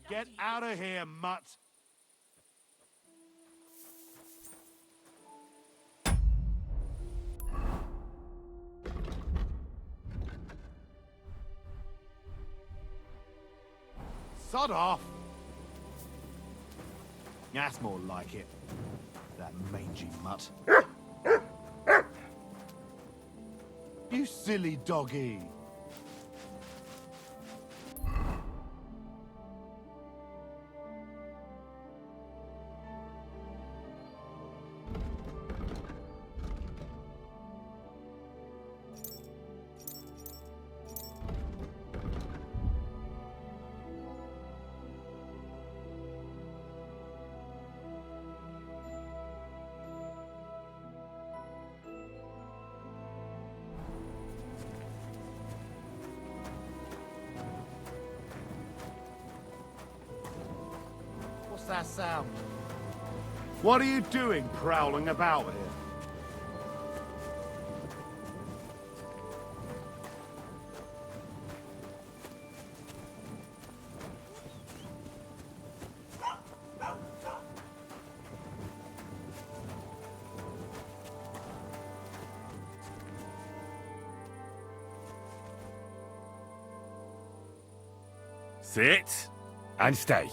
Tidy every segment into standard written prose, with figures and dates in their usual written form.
Get out of here, mutt! Sod off! That's more like it. That mangy mutt. You silly doggy! What's that sound? What are you doing prowling about here? Sit and stay.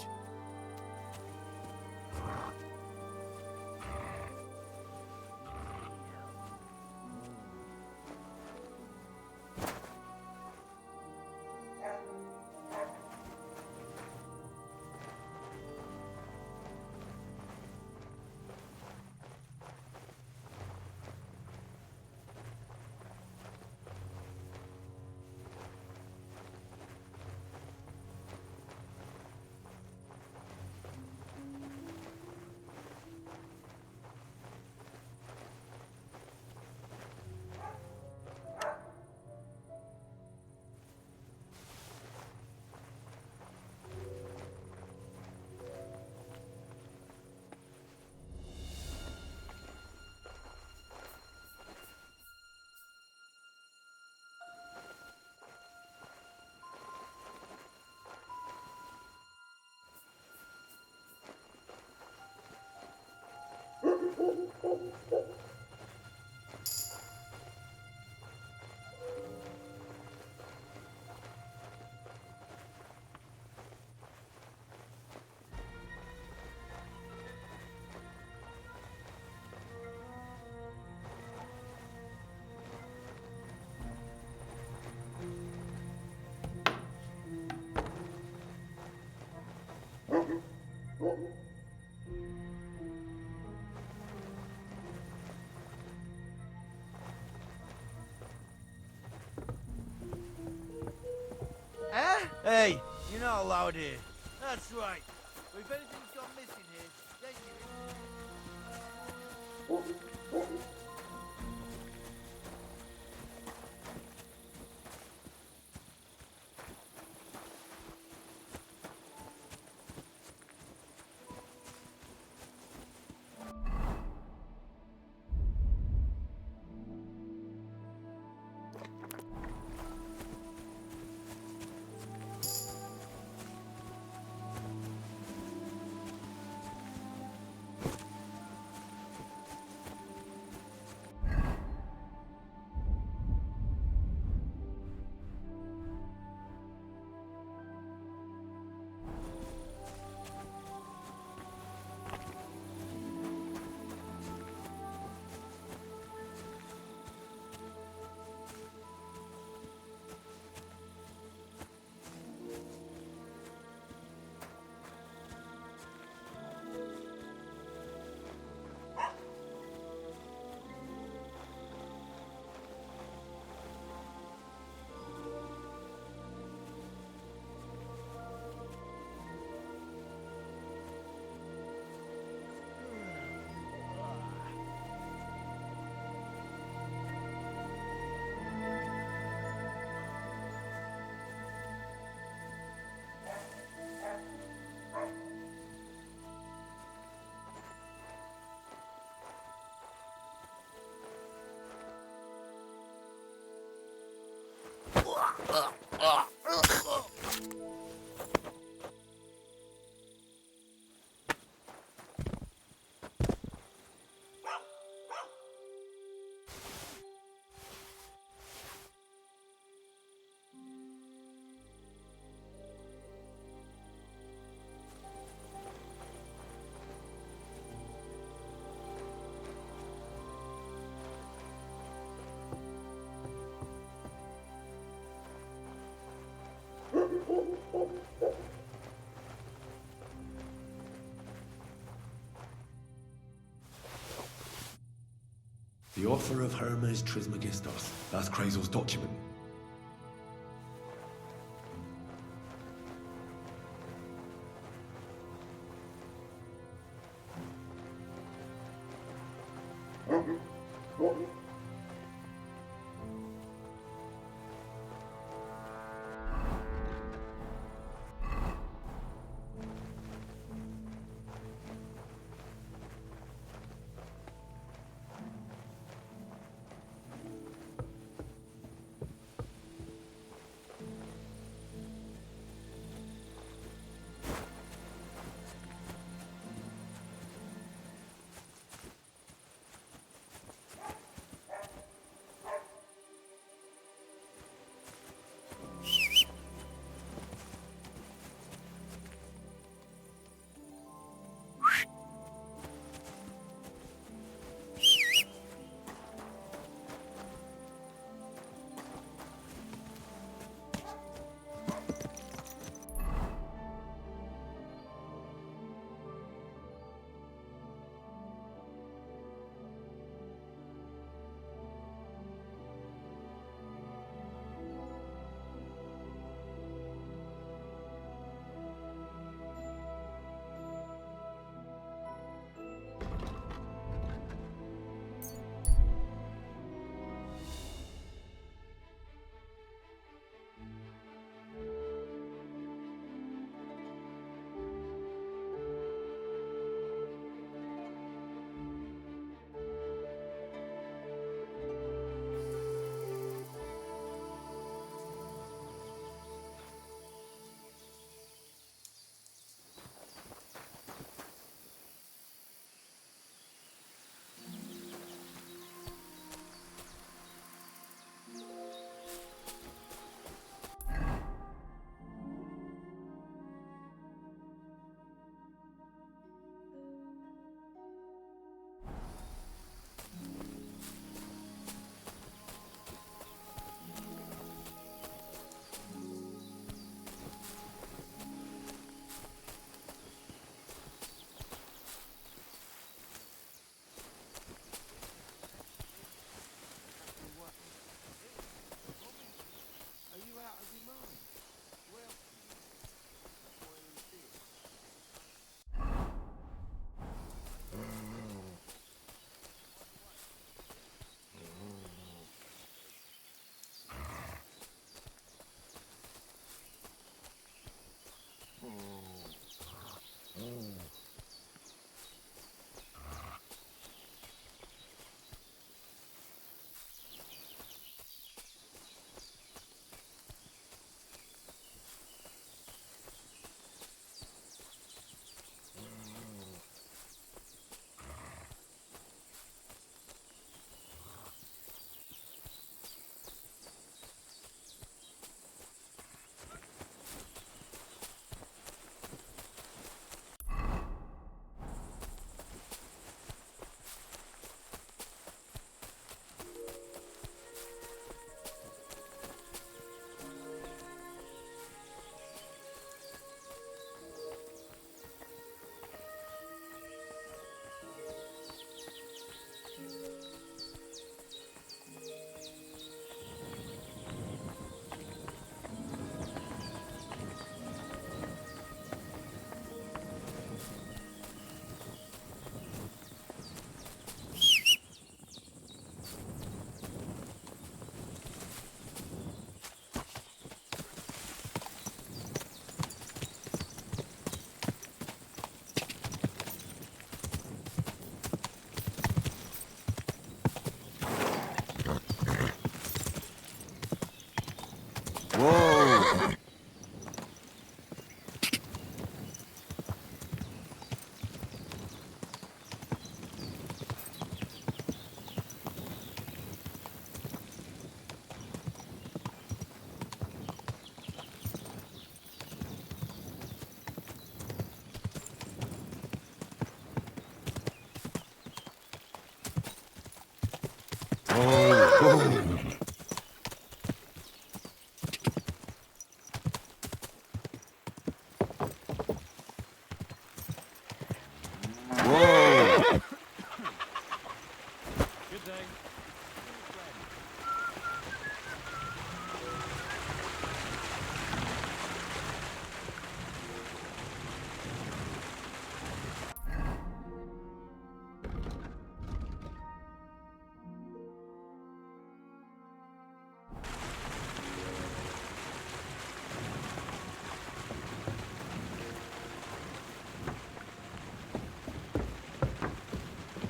Huh? Hey, you're not allowed here. That's right. But if anything's gone missing here, then you... The offer of Hermes Trismegistos. That's Krazel's document.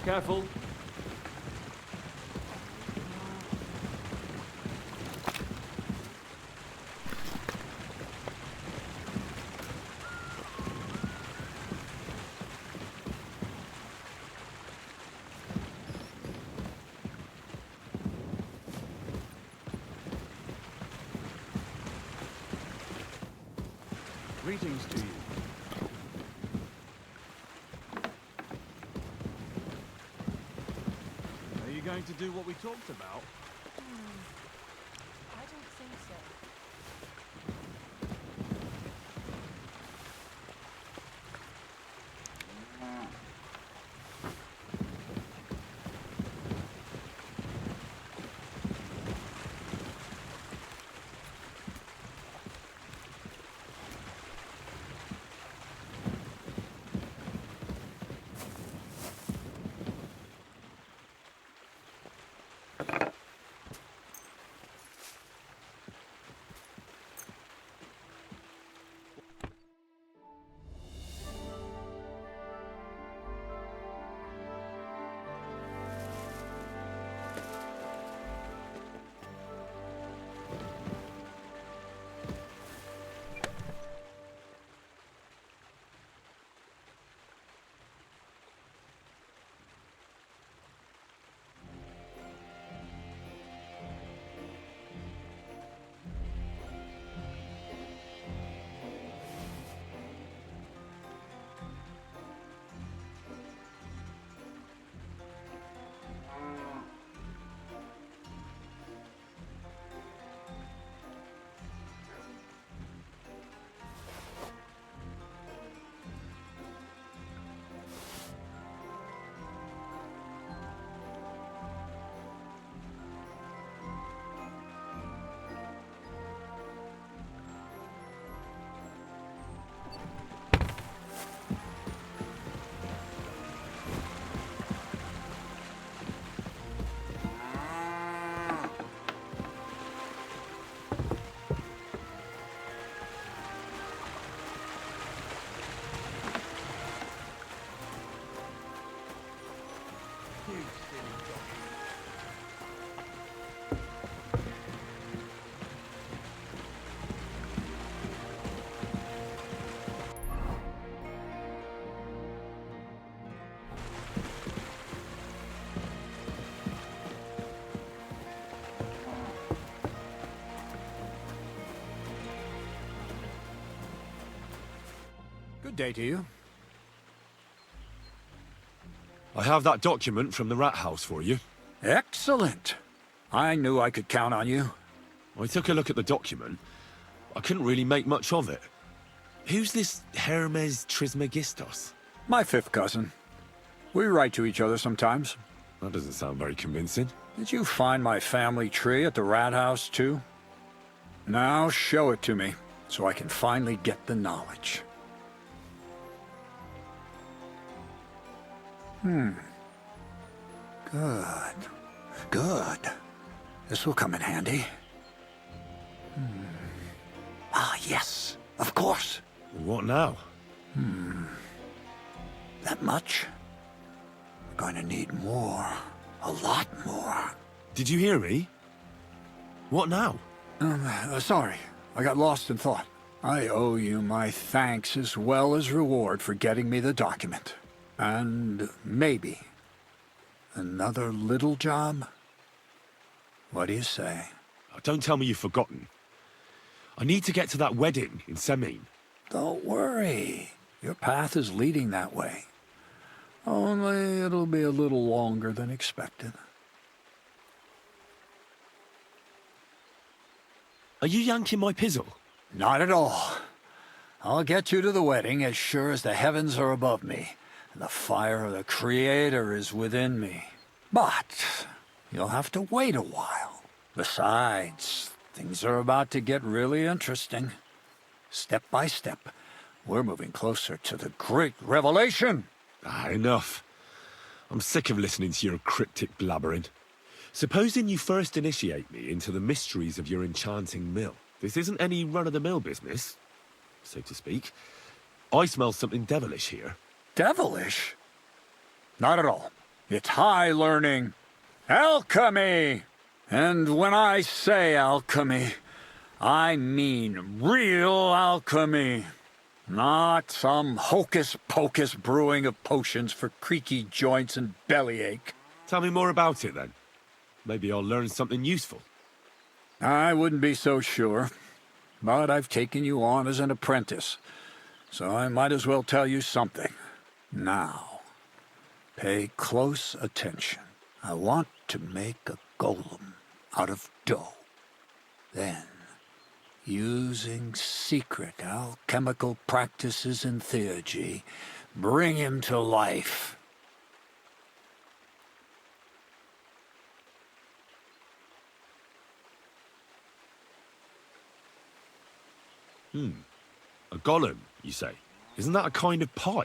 Careful. Greetings to you. Are you going to do what we talked about? I don't think so. Good day to you. I have that document from the rat house for you. Excellent. I knew I could count on you. I took a look at the document. I couldn't really make much of it. Who's this Hermes Trismegistos? My fifth cousin. We write to each other sometimes. That doesn't sound very convincing. Did you find my family tree at the rat house, too? Now show it to me, so I can finally get the knowledge. Good. Good. This will come in handy. Ah, yes. Of course. What now? That much? We're going to need more. A lot more. Did you hear me? What now? Sorry. I got lost in thought. I owe you my thanks as well as reward for getting me the document. And maybe another little job? What do you say? Oh, don't tell me you've forgotten. I need to get to that wedding in Semine. Don't worry. Your path is leading that way. Only it'll be a little longer than expected. Are you yanking my pizzle? Not at all. I'll get you to the wedding as sure as the heavens are above me, and the fire of the Creator is within me. But you'll have to wait a while. Besides, things are about to get really interesting. Step by step, we're moving closer to the great revelation. Enough. I'm sick of listening to your cryptic blabbering. Supposing you first initiate me into the mysteries of your enchanting mill. This isn't any run-of-the-mill business, so to speak. I smell something devilish here. Devilish? Not at all. It's high learning. Alchemy! And when I say alchemy, I mean real alchemy. Not some hocus-pocus brewing of potions for creaky joints and bellyache. Tell me more about it, then. Maybe I'll learn something useful. I wouldn't be so sure, but I've taken you on as an apprentice, so I might as well tell you something. Now, pay close attention. I want to make a golem out of dough. Then, using secret alchemical practices and theurgy, bring him to life. A golem, you say? Isn't that a kind of pie?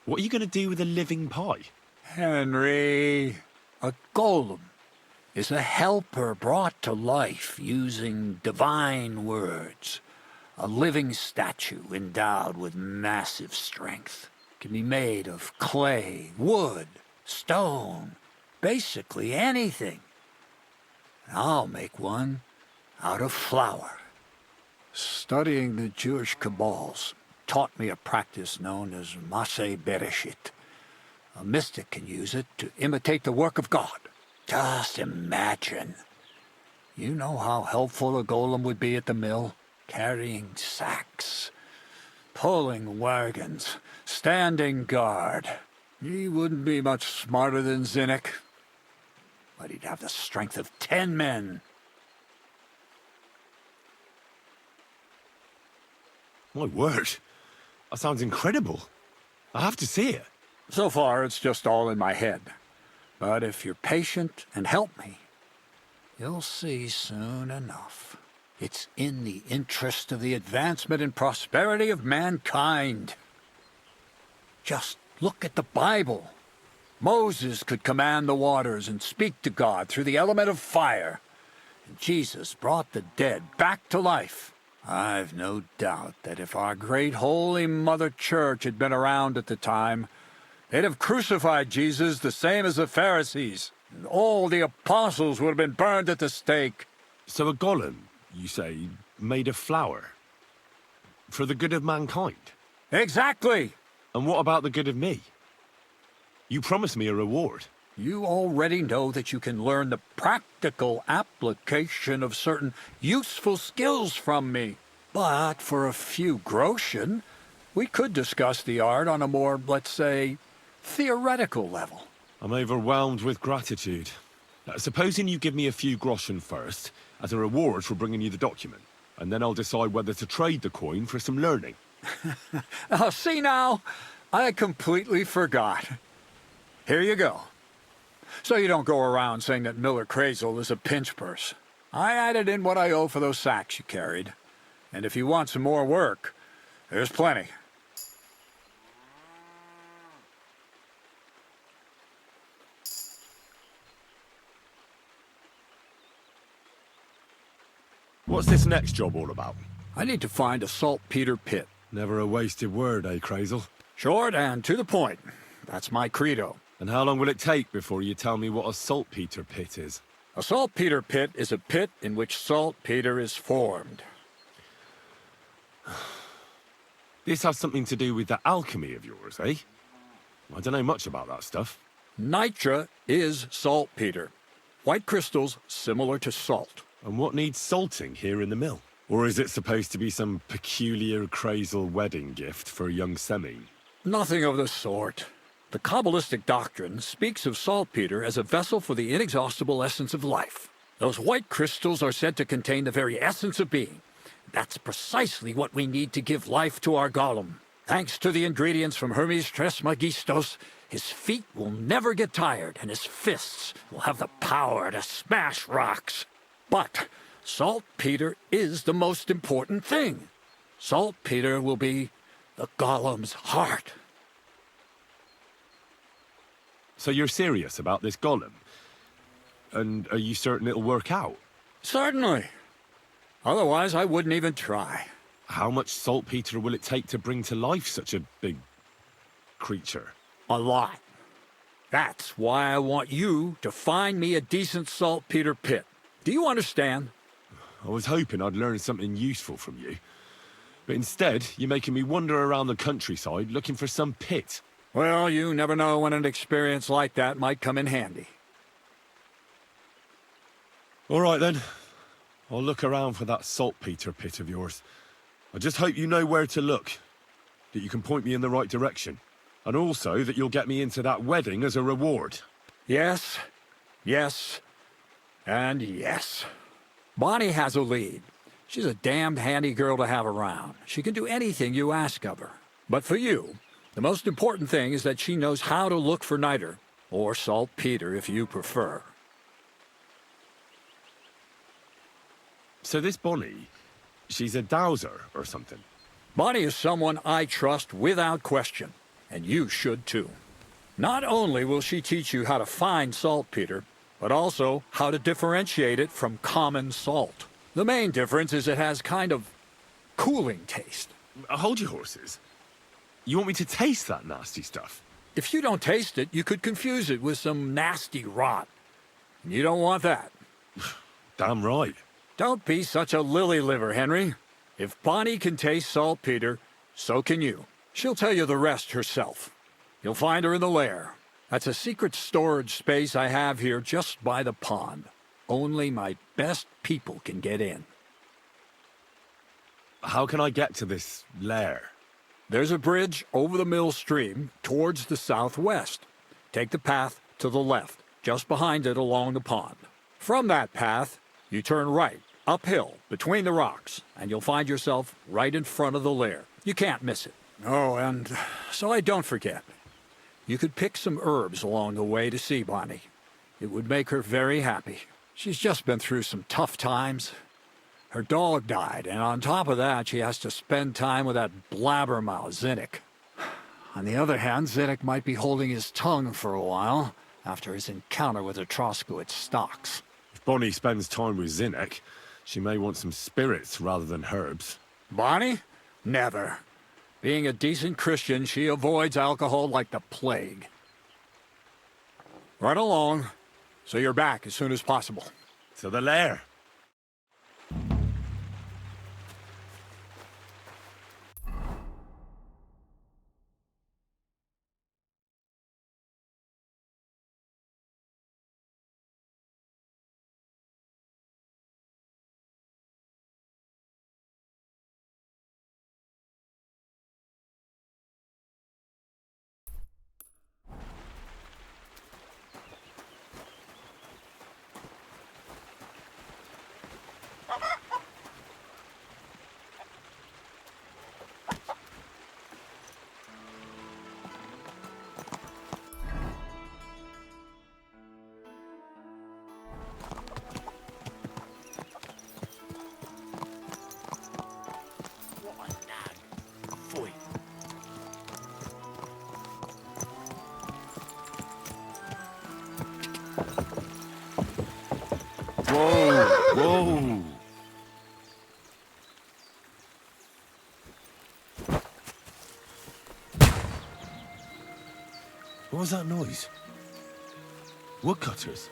What are you going to do with a living pie? Henry, a golem is a helper brought to life using divine words. A living statue endowed with massive strength. Can be made of clay, wood, stone, basically anything. I'll make one out of flour. Studying the Jewish Kabbals taught me a practice known as Maseh Bereshit. A mystic can use it to imitate the work of God. Just imagine. You know how helpful a golem would be at the mill? Carrying sacks, pulling wagons, standing guard. He wouldn't be much smarter than Zinnik, but he'd have the strength of 10 men. My word. That sounds incredible. I have to see it. So far, it's just all in my head. But if you're patient and help me, you'll see soon enough. It's in the interest of the advancement and prosperity of mankind. Just look at the Bible. Moses could command the waters and speak to God through the element of fire. And Jesus brought the dead back to life. I've no doubt that if our great Holy Mother Church had been around at the time, they'd have crucified Jesus the same as the Pharisees. And all the apostles would have been burned at the stake. So a golem, you say, made of flour? For the good of mankind? Exactly! And what about the good of me? You promised me a reward. You already know that you can learn the practical application of certain useful skills from me. But for a few groschen, we could discuss the art on a more, let's say, theoretical level. I'm overwhelmed with gratitude. Supposing you give me a few groschen first, as a reward for bringing you the document, and then I'll decide whether to trade the coin for some learning. Oh, see now, I completely forgot. Here you go. So you don't go around saying that Miller Crazel is a pinch purse. I added in what I owe for those sacks you carried. And if you want some more work, there's plenty. What's this next job all about? I need to find a saltpeter pit. Never a wasted word, eh, Crazel? Short and to the point. That's my credo. And how long will it take before you tell me what a saltpeter pit is? A saltpeter pit is a pit in which saltpeter is formed. This has something to do with that alchemy of yours, eh? I don't know much about that stuff. Nitra is saltpeter. White crystals similar to salt. And what needs salting here in the mill? Or is it supposed to be some peculiar Crazel wedding gift for a young Semine? Nothing of the sort. The Kabbalistic doctrine speaks of saltpeter as a vessel for the inexhaustible essence of life. Those white crystals are said to contain the very essence of being. That's precisely what we need to give life to our golem. Thanks to the ingredients from Hermes Trismegistos, his feet will never get tired and his fists will have the power to smash rocks. But saltpeter is the most important thing. Saltpeter will be the golem's heart. So you're serious about this golem? And are you certain it'll work out? Certainly. Otherwise, I wouldn't even try. How much saltpeter will it take to bring to life such a big creature? A lot. That's why I want you to find me a decent saltpeter pit. Do you understand? I was hoping I'd learn something useful from you. But instead, you're making me wander around the countryside looking for some pit. Well, you never know when an experience like that might come in handy. All right then. I'll look around for that saltpeter pit of yours. I just hope you know where to look, that you can point me in the right direction, and also that you'll get me into that wedding as a reward. Yes, yes, and yes. Bonnie has a lead. She's a damned handy girl to have around. She can do anything you ask of her. But for you, the most important thing is that she knows how to look for niter, or saltpeter if you prefer. So this Bonnie, she's a dowser or something? Bonnie is someone I trust without question, and you should too. Not only will she teach you how to find saltpeter, but also how to differentiate it from common salt. The main difference is it has kind of cooling taste. Hold your horses. You want me to taste that nasty stuff? If you don't taste it, you could confuse it with some nasty rot. And you don't want that. Damn right. Don't be such a lily liver, Henry. If Bonnie can taste saltpeter, so can you. She'll tell you the rest herself. You'll find her in the lair. That's a secret storage space I have here just by the pond. Only my best people can get in. How can I get to this lair? There's a bridge over the mill stream towards the southwest. Take the path to the left, just behind it along the pond. From that path, you turn right, uphill, between the rocks, and you'll find yourself right in front of the lair. You can't miss it. Oh, and so I don't forget. You could pick some herbs along the way to see Bonnie. It would make her very happy. She's just been through some tough times. Her dog died, and on top of that, she has to spend time with that blabbermouth, Zinnik. On the other hand, Zinnik might be holding his tongue for a while after his encounter with the Troskowitz stocks. If Bonnie spends time with Zinnek, she may want some spirits rather than herbs. Bonnie? Never. Being a decent Christian, she avoids alcohol like the plague. Right along, so you're back as soon as possible. To the lair. Whoa, whoa. What was that noise? Woodcutters?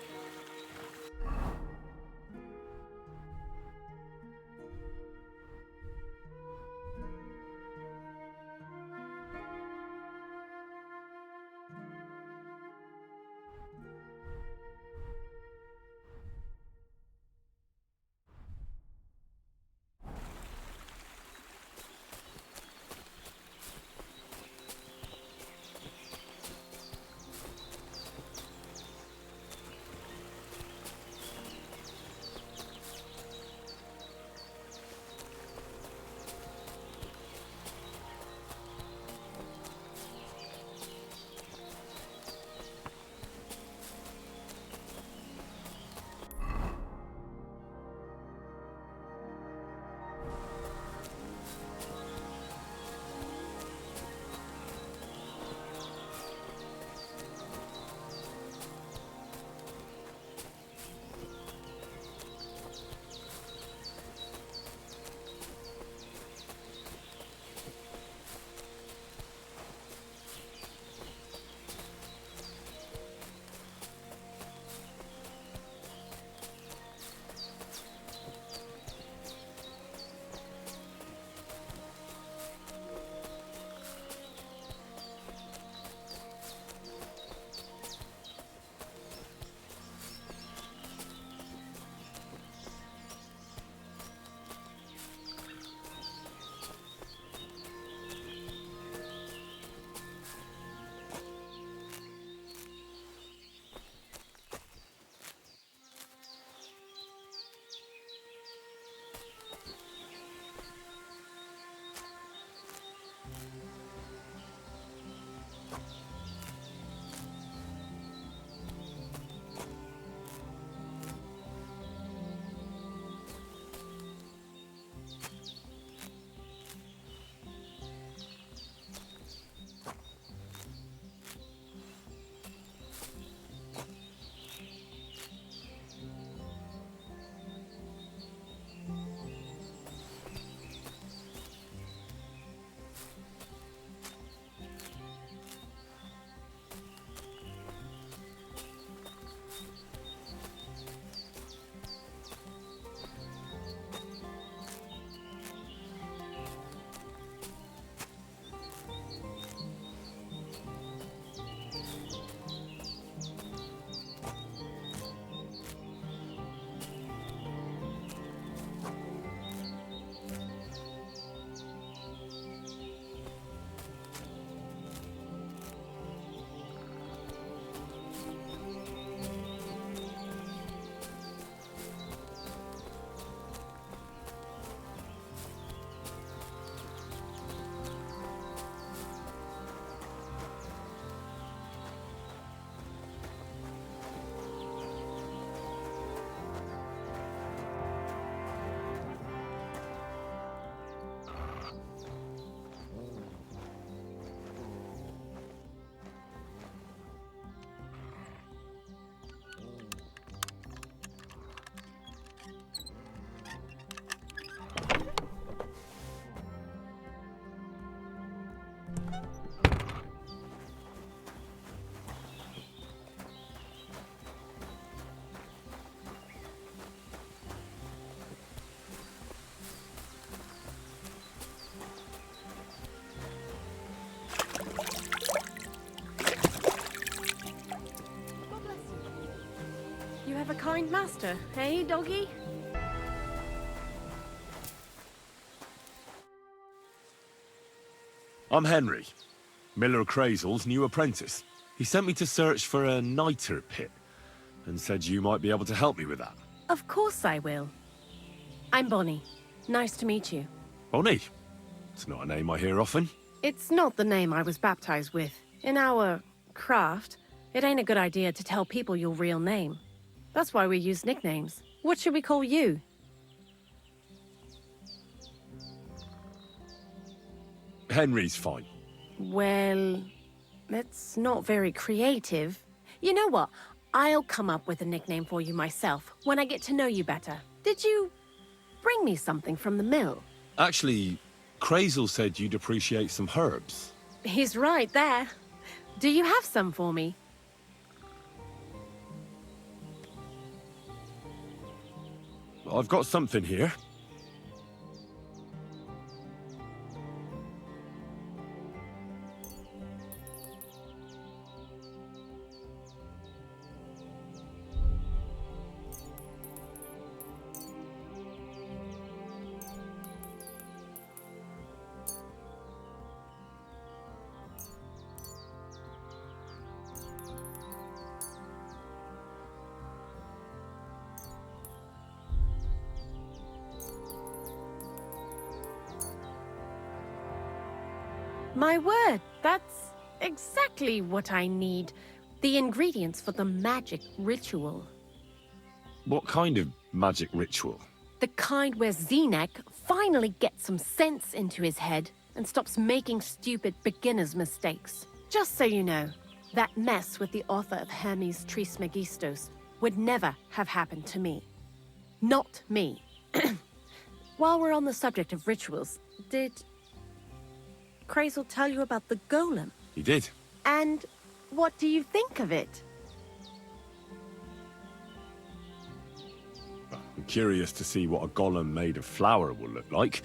You have a kind master, eh, doggy? I'm Henry, Miller Crazel's new apprentice. He sent me to search for a niter pit, and said you might be able to help me with that. Of course I will. I'm Bonnie. Nice to meet you. Bonnie? It's not a name I hear often. It's not the name I was baptized with. In our craft, it ain't a good idea to tell people your real name. That's why we use nicknames. What should we call you? Henry's fine. Well, that's not very creative. You know what? I'll come up with a nickname for you myself when I get to know you better. Did you bring me something from the mill? Actually, Crazel said you'd appreciate some herbs. He's right there. Do you have some for me? I've got something here. My word, that's exactly what I need. The ingredients for the magic ritual. What kind of magic ritual? The kind where Zenek finally gets some sense into his head and stops making stupid beginner's mistakes. Just so you know, that mess with the author of Hermes Trismegistos would never have happened to me. Not me. While we're on the subject of rituals, did Crazel tell you about the golem? He did. And what do you think of it? I'm curious to see what a golem made of flour will look like.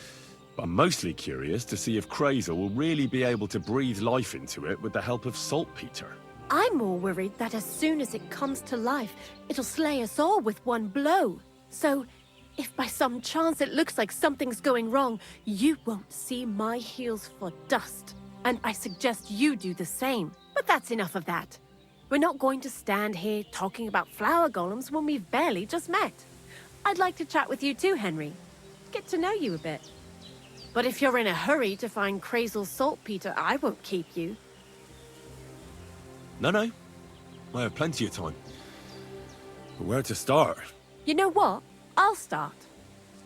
But I'm mostly curious to see if Crazel will really be able to breathe life into it with the help of saltpeter. I'm more worried that as soon as it comes to life, it'll slay us all with one blow. So, if by some chance it looks like something's going wrong, you won't see my heels for dust. And I suggest you do the same. But that's enough of that. We're not going to stand here talking about flower golems when we've barely just met. I'd like to chat with you too, Henry. Get to know you a bit. But if you're in a hurry to find Crazel's saltpeter, I won't keep you. No. I have plenty of time. But where to start? You know what? I'll start.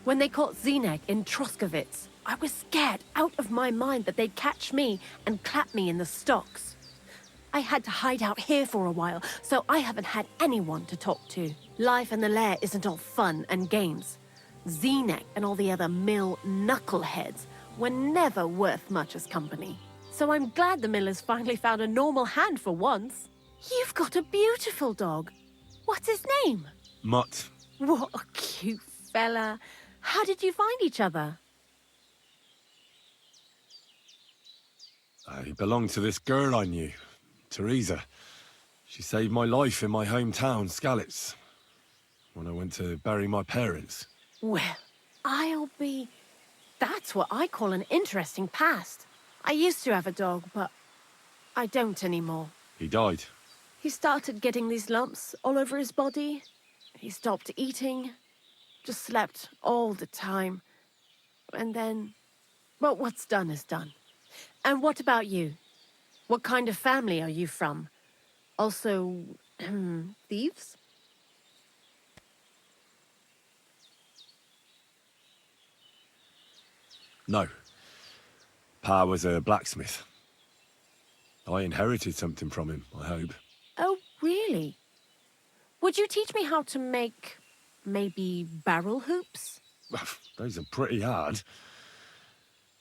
When they caught Zenek in Troskovitz, I was scared out of my mind that they'd catch me and clap me in the stocks. I had to hide out here for a while, so I haven't had anyone to talk to. Life in the lair isn't all fun and games. Zenek and all the other mill knuckleheads were never worth much as company. So I'm glad the miller's finally found a normal hand for once. You've got a beautiful dog. What's his name? Mutt. What a cute fella. How did you find each other? He belonged to this girl I knew, Teresa. She saved my life in my hometown, Skalitz, when I went to bury my parents. Well, That's what I call an interesting past. I used to have a dog, but I don't anymore. He died. He started getting these lumps all over his body. He stopped eating, just slept all the time. And then, well, what's done is done. And what about you? What kind of family are you from? Also, thieves? No. Pa was a blacksmith. I inherited something from him, I hope. Oh, really? Would you teach me how to make, maybe, barrel hoops? Those are pretty hard.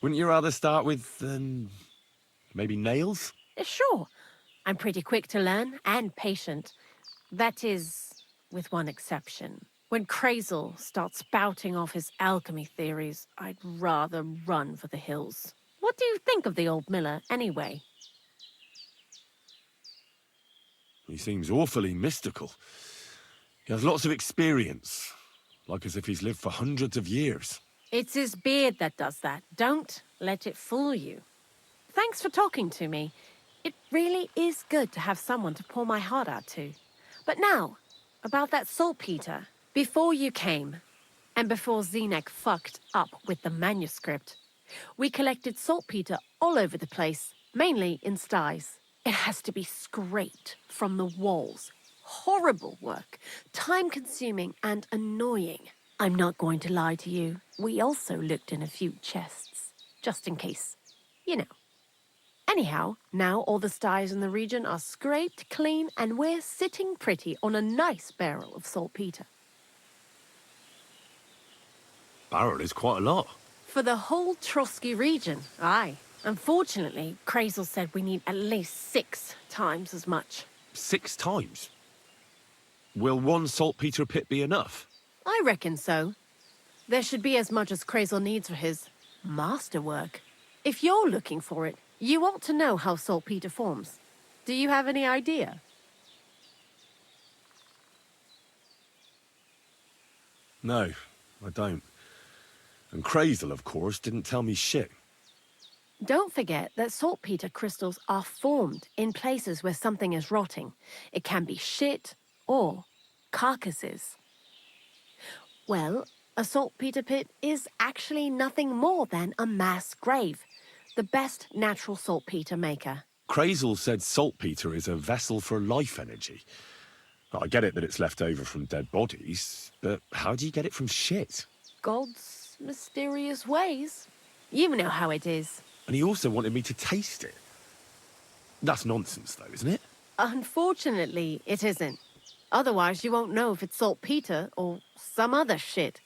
Wouldn't you rather start with, maybe nails? Sure. I'm pretty quick to learn and patient. That is, with one exception. When Krazel starts spouting off his alchemy theories, I'd rather run for the hills. What do you think of the old miller, anyway? He seems awfully mystical. He has lots of experience, like as if he's lived for hundreds of years. It's his beard that does that. Don't let it fool you. Thanks for talking to me. It really is good to have someone to pour my heart out to. But now, about that saltpeter. Before you came, and before Zenek fucked up with the manuscript, we collected saltpeter all over the place, mainly in sties. It has to be scraped from the walls. Horrible work, time-consuming and annoying. I'm not going to lie to you. We also looked in a few chests, just in case. You know. Anyhow, now all the sties in the region are scraped clean and we're sitting pretty on a nice barrel of saltpeter. Barrel is quite a lot. For the whole Trotsky region, aye. Unfortunately, Krazel said we need at least 6 times as much. 6 times? Will one saltpeter pit be enough? I reckon so. There should be as much as Krazel needs for his masterwork. If you're looking for it, you ought to know how saltpeter forms. Do you have any idea? No, I don't. And Krazel, of course, didn't tell me shit. Don't forget that saltpeter crystals are formed in places where something is rotting. It can be shit or carcasses. Well, a saltpeter pit is actually nothing more than a mass grave. The best natural saltpeter maker. Krazel said saltpeter is a vessel for life energy. I get it that it's left over from dead bodies, but how do you get it from shit? God's mysterious ways. You know how it is. And he also wanted me to taste it. That's nonsense, though, isn't it? Unfortunately, it isn't. Otherwise, you won't know if it's saltpeter or some other shit.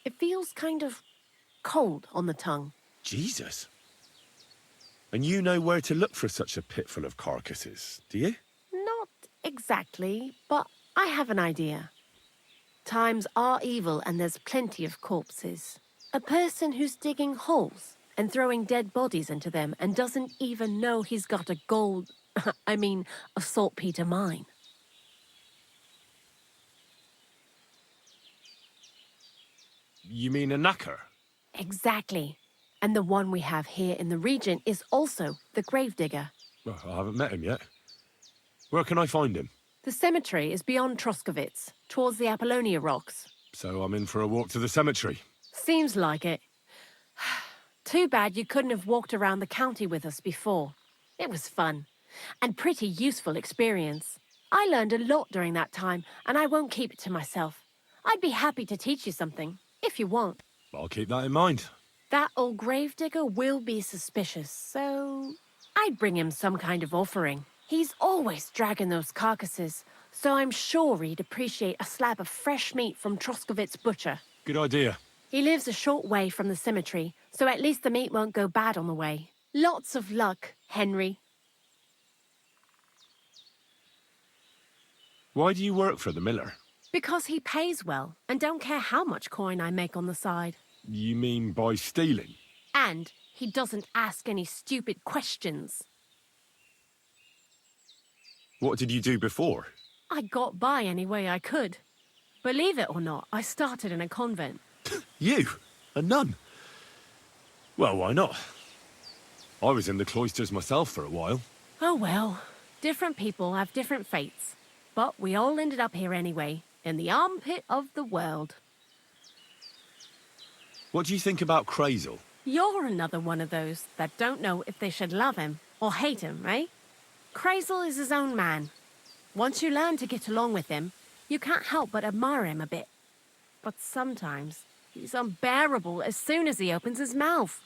It feels kind of cold on the tongue. Jesus. And you know where to look for such a pit full of carcasses, do you? Not exactly, but I have an idea. Times are evil and there's plenty of corpses. A person who's digging holes and throwing dead bodies into them and doesn't even know he's got a a saltpeter mine. You mean a knacker? Exactly. And the one we have here in the region is also the gravedigger. Well, I haven't met him yet. Where can I find him? The cemetery is beyond Troskovitz, towards the Apollonia rocks. So I'm in for a walk to the cemetery. Seems like it. Too bad you couldn't have walked around the county with us before. It was fun. And pretty useful experience. I learned a lot during that time, and I won't keep it to myself. I'd be happy to teach you something, if you want. I'll keep that in mind. That old gravedigger will be suspicious, so I'd bring him some kind of offering. He's always dragging those carcasses, so I'm sure he'd appreciate a slab of fresh meat from Troskovit's butcher. Good idea. He lives a short way from the cemetery, so at least the meat won't go bad on the way. Lots of luck, Henry. Why do you work for the miller? Because he pays well, and don't care how much coin I make on the side. You mean by stealing? And he doesn't ask any stupid questions. What did you do before? I got by any way I could. Believe it or not, I started in a convent. You? A nun? Well, why not? I was in the cloisters myself for a while. Oh well, different people have different fates. But we all ended up here anyway, in the armpit of the world. What do you think about Crazel? You're another one of those that don't know if they should love him or hate him, right? Crazel is his own man. Once you learn to get along with him, you can't help but admire him a bit. But sometimes, he's unbearable as soon as he opens his mouth.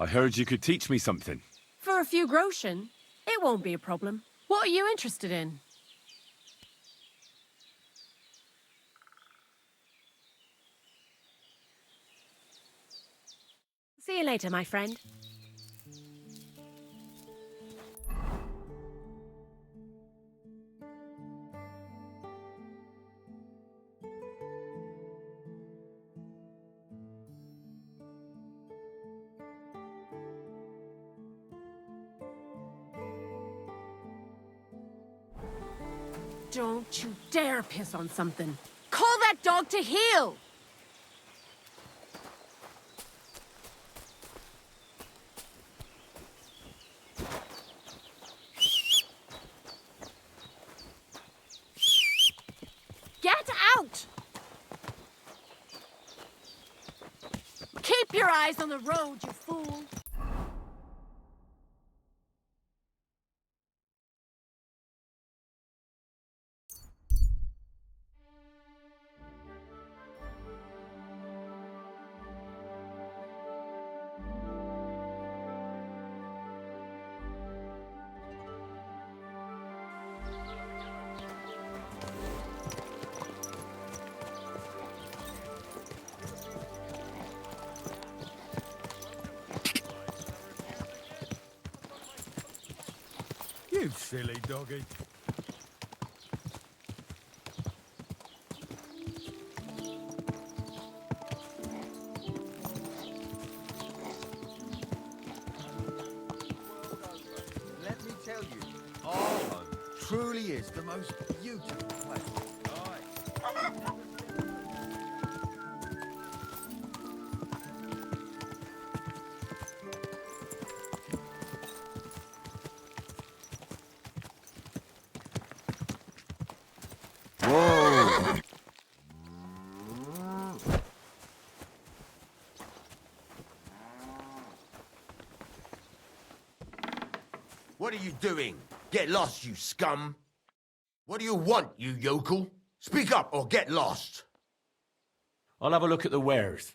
I heard you could teach me something. For a few groschen, it won't be a problem. What are you interested in? See you later, my friend. Don't you dare piss on something. Call that dog to heel! Get out! Keep your eyes on the road, you fool! You silly doggy. Let me tell you, our home truly is the most beautiful place. What are you doing? Get lost, you scum! What do you want, you yokel? Speak up or get lost! I'll have a look at the wares.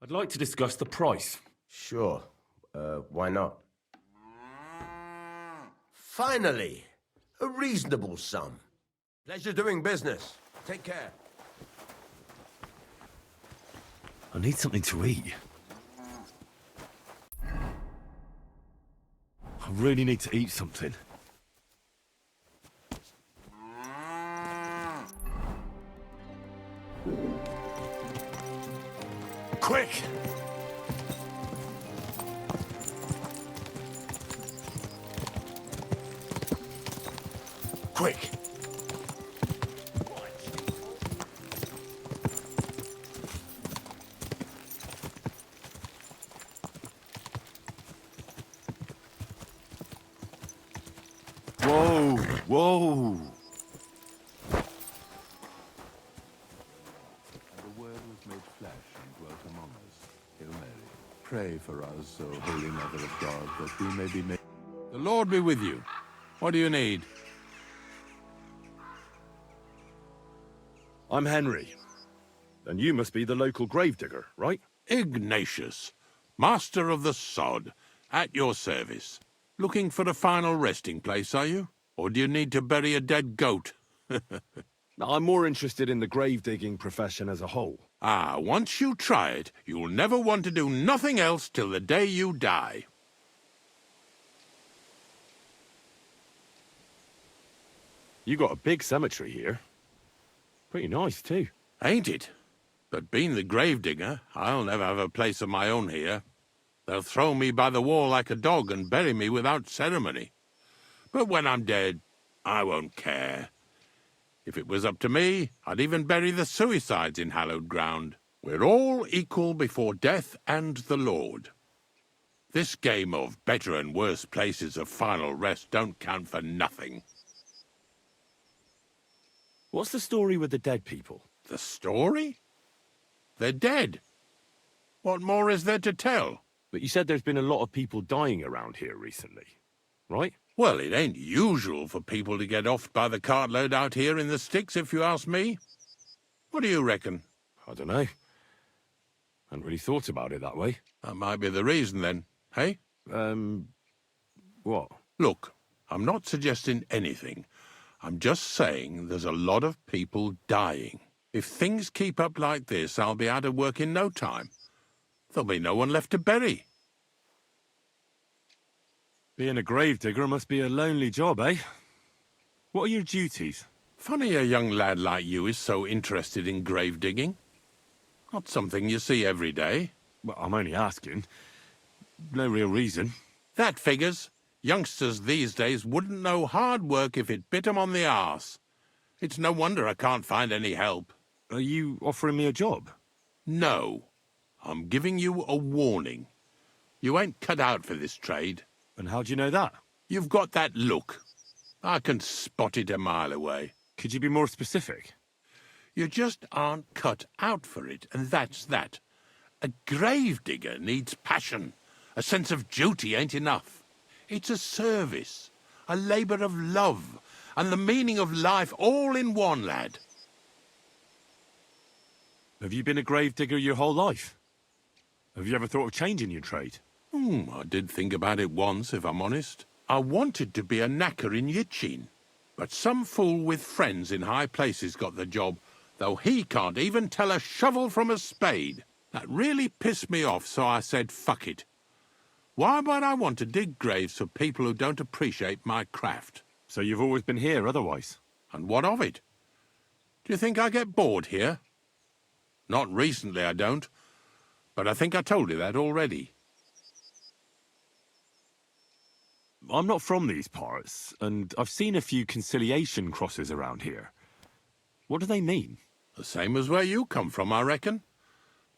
I'd like to discuss the price. Sure. Why not? Finally! A reasonable sum. Pleasure doing business. Take care. I need something to eat. I really need to eat something. Quick! Quick! Whoa! And the Word was made flesh and dwelt among us. Hail Mary, pray for us, O Holy Mother of God, that we may be made... The Lord be with you. What do you need? I'm Henry. And you must be the local gravedigger, right? Ignatius, master of the sod, at your service. Looking for a final resting place, are you? Or do you need to bury a dead goat? I'm more interested in the grave-digging profession as a whole. Ah, once you try it, you'll never want to do nothing else till the day you die. You got a big cemetery here. Pretty nice, too. Ain't it? But being the gravedigger, I'll never have a place of my own here. They'll throw me by the wall like a dog and bury me without ceremony. But when I'm dead, I won't care. If it was up to me, I'd even bury the suicides in hallowed ground. We're all equal before death and the Lord. This game of better and worse places of final rest don't count for nothing. What's the story with the dead people? The story? They're dead. What more is there to tell? But you said there's been a lot of people dying around here recently, right? Well, it ain't usual for people to get offed by the cartload out here in the sticks, if you ask me. What do you reckon? I don't know. Hadn't really thought about it that way. That might be the reason, then, hey? What? Look, I'm not suggesting anything. I'm just saying there's a lot of people dying. If things keep up like this, I'll be out of work in no time. There'll be no one left to bury. Being a gravedigger must be a lonely job, eh? What are your duties? Funny a young lad like you is so interested in grave digging. Not something you see every day. Well, I'm only asking. No real reason. That figures. Youngsters these days wouldn't know hard work if it bit 'em on the arse. It's no wonder I can't find any help. Are you offering me a job? No. I'm giving you a warning. You ain't cut out for this trade. And how do you know that? You've got that look. I can spot it a mile away. Could you be more specific? You just aren't cut out for it, and that's that. A gravedigger needs passion. A sense of duty ain't enough. It's a service, a labour of love, and the meaning of life all in one, lad. Have you been a gravedigger your whole life? Have you ever thought of changing your trade? I did think about it once, if I'm honest. I wanted to be a knacker in Yitchin, but some fool with friends in high places got the job, though he can't even tell a shovel from a spade. That really pissed me off, so I said, fuck it. Why would I want to dig graves for people who don't appreciate my craft? So you've always been here otherwise? And what of it? Do you think I get bored here? Not recently, I don't. But I think I told you that already. I'm not from these parts, and I've seen a few conciliation crosses around here. What do they mean? The same as where you come from, I reckon.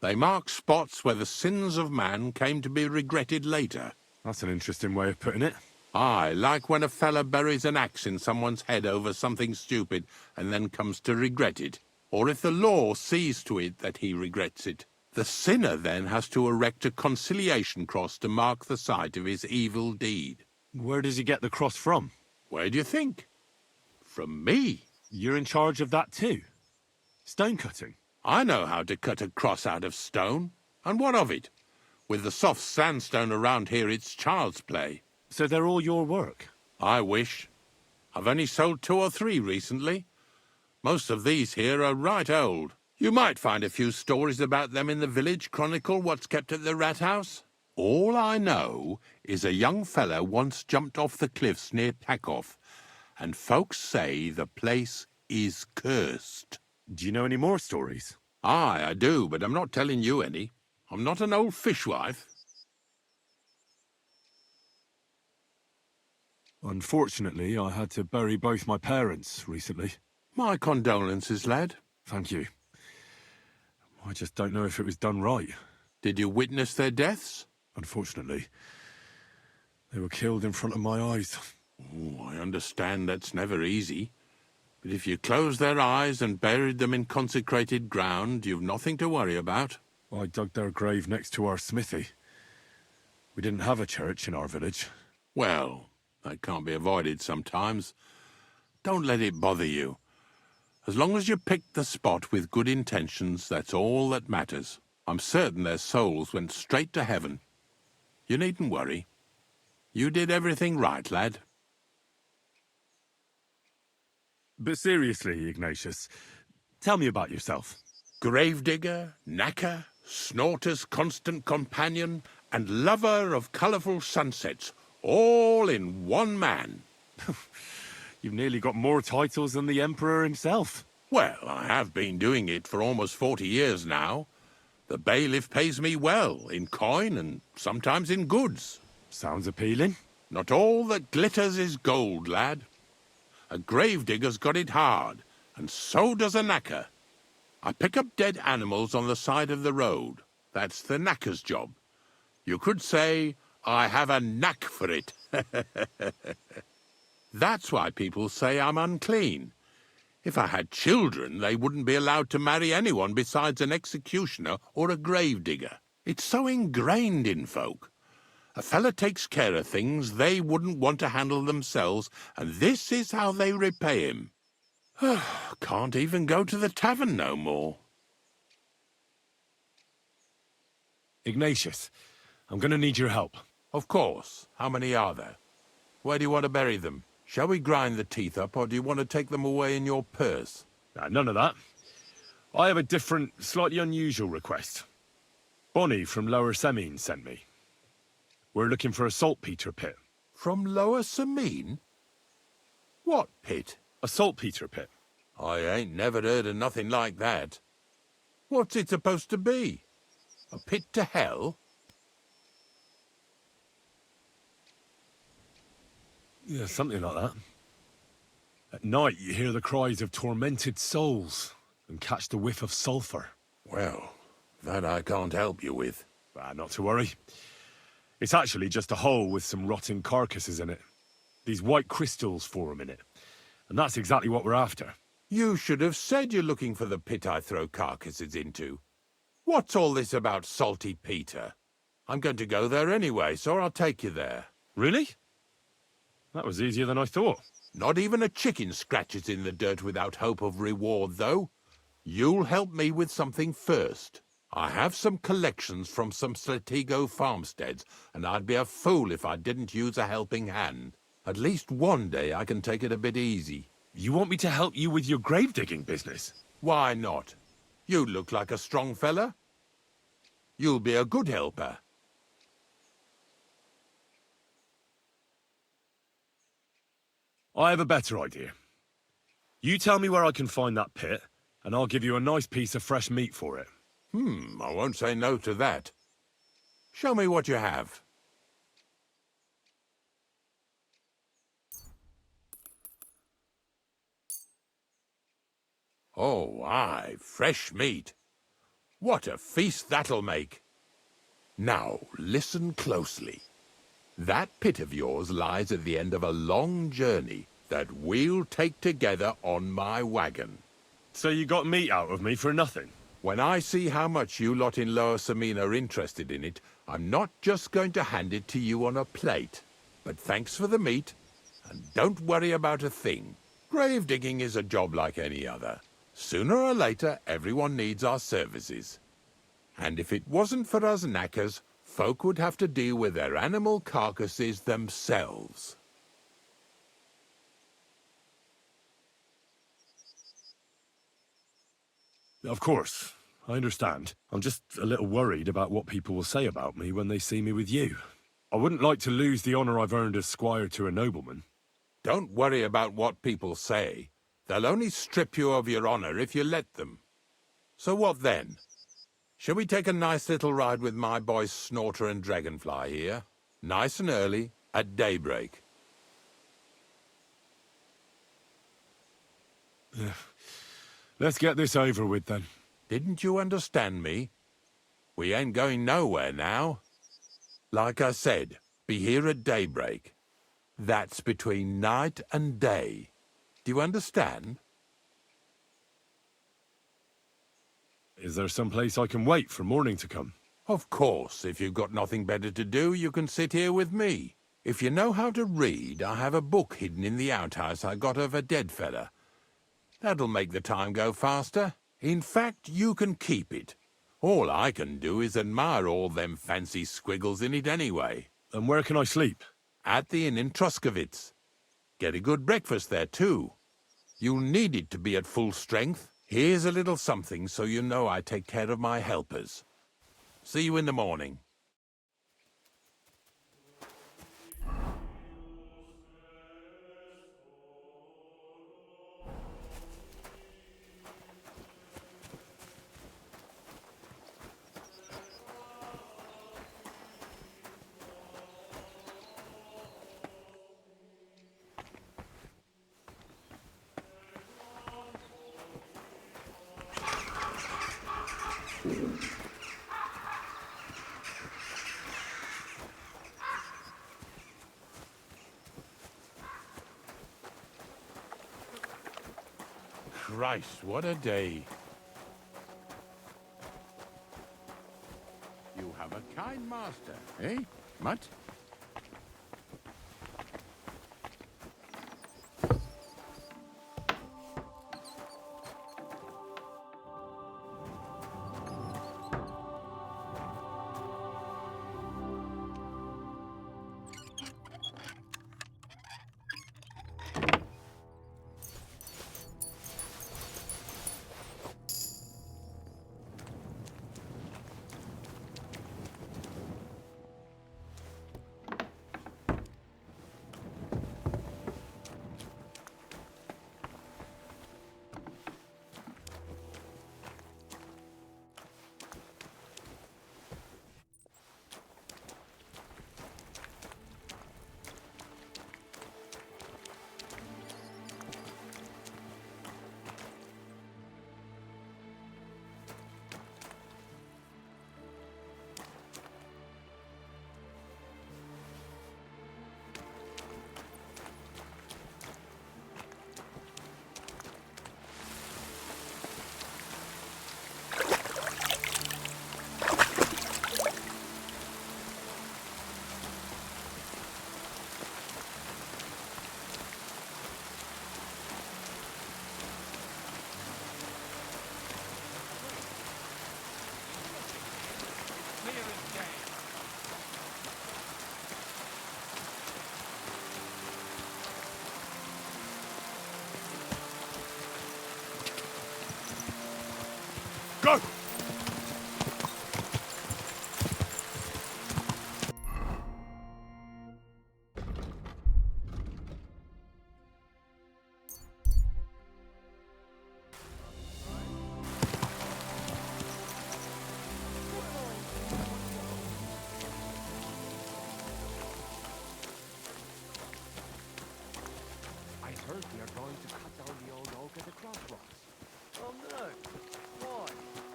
They mark spots where the sins of man came to be regretted later. That's an interesting way of putting it. Aye, like when a fella buries an axe in someone's head over something stupid and then comes to regret it. Or if the law sees to it that he regrets it. The sinner then has to erect a conciliation cross to mark the site of his evil deed. Where does he get the cross from? Where do you think? From me. You're in charge of that too? Stone cutting? I know how to cut a cross out of stone. And what of it? With the soft sandstone around here, it's child's play. So they're all your work? I wish. I've only sold 2 or 3 recently. Most of these here are right old. You might find a few stories about them in the village chronicle what's kept at the rat house. All I know is a young fella once jumped off the cliffs near Takoff, and folks say the place is cursed. Do you know any more stories? Aye, I do, but I'm not telling you any. I'm not an old fishwife. Unfortunately, I had to bury both my parents recently. My condolences, lad. Thank you. I just don't know if it was done right. Did you witness their deaths? Unfortunately, they were killed in front of my eyes. Oh, I understand that's never easy. But if you closed their eyes and buried them in consecrated ground, you've nothing to worry about. I dug their grave next to our smithy. We didn't have a church in our village. Well, that can't be avoided sometimes. Don't let it bother you. As long as you picked the spot with good intentions, that's all that matters. I'm certain their souls went straight to heaven. You needn't worry. You did everything right, lad. But seriously, Ignatius, tell me about yourself. Gravedigger, knacker, Snorter's constant companion, and lover of colourful sunsets, all in one man. You've nearly got more titles than the Emperor himself. Well, I have been doing it for almost 40 years now. The bailiff pays me well, in coin and sometimes in goods. Sounds appealing. Not all that glitters is gold, lad. A gravedigger's got it hard, and so does a knacker. I pick up dead animals on the side of the road. That's the knacker's job. You could say I have a knack for it. That's why people say I'm unclean. If I had children, they wouldn't be allowed to marry anyone besides an executioner or a gravedigger. It's so ingrained in folk. A fella takes care of things they wouldn't want to handle themselves, and this is how they repay him. Can't even go to the tavern no more. Ignatius, I'm going to need your help. Of course. How many are there? Where do you want to bury them? Shall we grind the teeth up, or do you want to take them away in your purse? None of that. I have a different, slightly unusual request. Bonnie from Lower Semine sent me. We're looking for a saltpeter pit. From Lower Semine? What pit? A saltpeter pit. I ain't never heard of nothing like that. What's it supposed to be? A pit to hell? Yeah, something like that. At night, you hear the cries of tormented souls and catch the whiff of sulphur. Well, that I can't help you with. Not to worry. It's actually just a hole with some rotting carcasses in it. These white crystals form in it. And that's exactly what we're after. You should have said you're looking for the pit I throw carcasses into. What's all this about Salty Peter? I'm going to go there anyway, so I'll take you there. Really? That was easier than I thought. Not even a chicken scratches in the dirt without hope of reward, though. You'll help me with something first. I have some collections from some Slatigo farmsteads, and I'd be a fool if I didn't use a helping hand. At least one day I can take it a bit easy. You want me to help you with your grave-digging business? Why not? You look like a strong fella. You'll be a good helper. I have a better idea. You tell me where I can find that pit, and I'll give you a nice piece of fresh meat for it. I won't say no to that. Show me what you have. Oh, aye, fresh meat. What a feast that'll make. Now, listen closely. That pit of yours lies at the end of a long journey that we'll take together on my wagon. So you got meat out of me for nothing? When I see how much you lot in Lower Semine are interested in it, I'm not just going to hand it to you on a plate. But thanks for the meat, and don't worry about a thing. Grave digging is a job like any other. Sooner or later, everyone needs our services. And if it wasn't for us knackers, folk would have to deal with their animal carcasses themselves. Of course, I understand. I'm just a little worried about what people will say about me when they see me with you. I wouldn't like to lose the honor I've earned as squire to a nobleman. Don't worry about what people say. They'll only strip you of your honor if you let them. So what then? Shall we take a nice little ride with my boys Snorter and Dragonfly here? Nice and early, at daybreak. Let's get this over with, then. Didn't you understand me? We ain't going nowhere now. Like I said, be here at daybreak. That's between night and day. Do you understand? Is there some place I can wait for morning to come? Of course, if you've got nothing better to do, you can sit here with me. If you know how to read, I have a book hidden in the outhouse I got of a dead fella. That'll make the time go faster. In fact, you can keep it. All I can do is admire all them fancy squiggles in it anyway. And where can I sleep? At the inn in Truskowitz. Get a good breakfast there, too. You'll need it to be at full strength. Here's a little something so you know I take care of my helpers. See you in the morning. Christ, what a day. You have a kind master, eh, Mutt? Go! I heard we are going to cut down the old oak at the crossroads. Oh no. Why?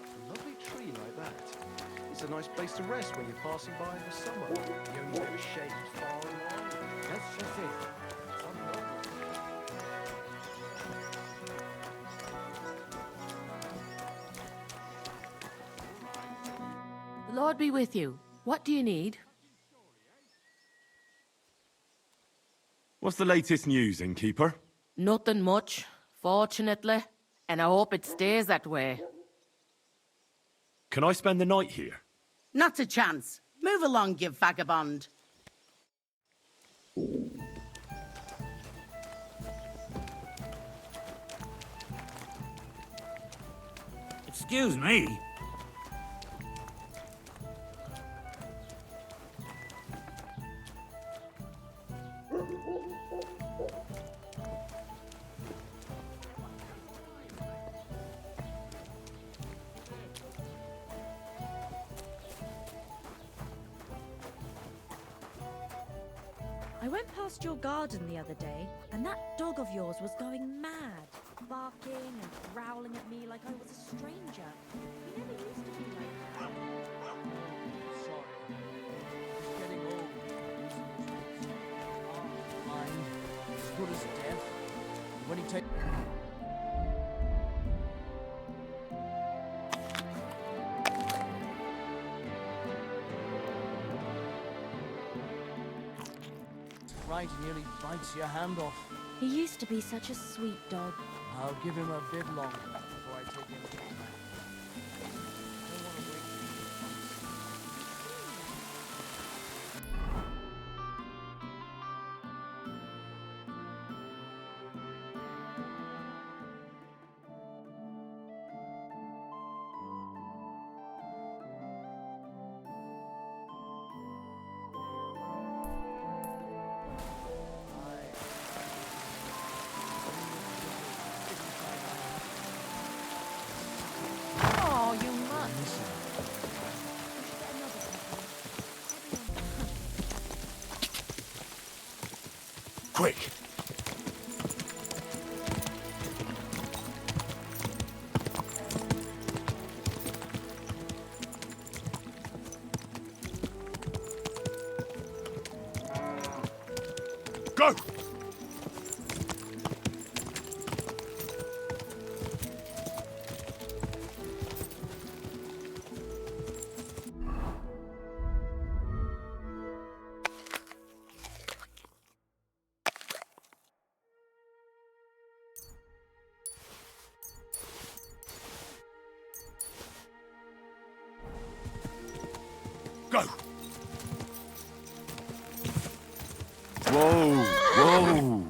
A lovely tree like that. It's a nice place to rest when you're passing by in the summer. You only get shade far and wide. That's just it. Some noble. The Lord be with you. What do you need? What's the latest news, innkeeper? Nothing much, fortunately. And I hope it stays that way. Can I spend the night here? Not a chance. Move along, you vagabond. Excuse me. I went past your garden the other day, and that dog of yours was going mad, barking and growling at me like I was a stranger. He never used to be like that. Sorry. He's getting old. take... Right, he nearly bites your hand off. He used to be such a sweet dog. I'll give him a bit longer before I take him back. Don't want to wait for Oh, you must. Quick! Go! Go! Whoa! Whoa!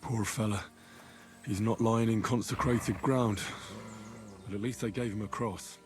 Poor fella. He's not lying in consecrated ground. But at least they gave him a cross.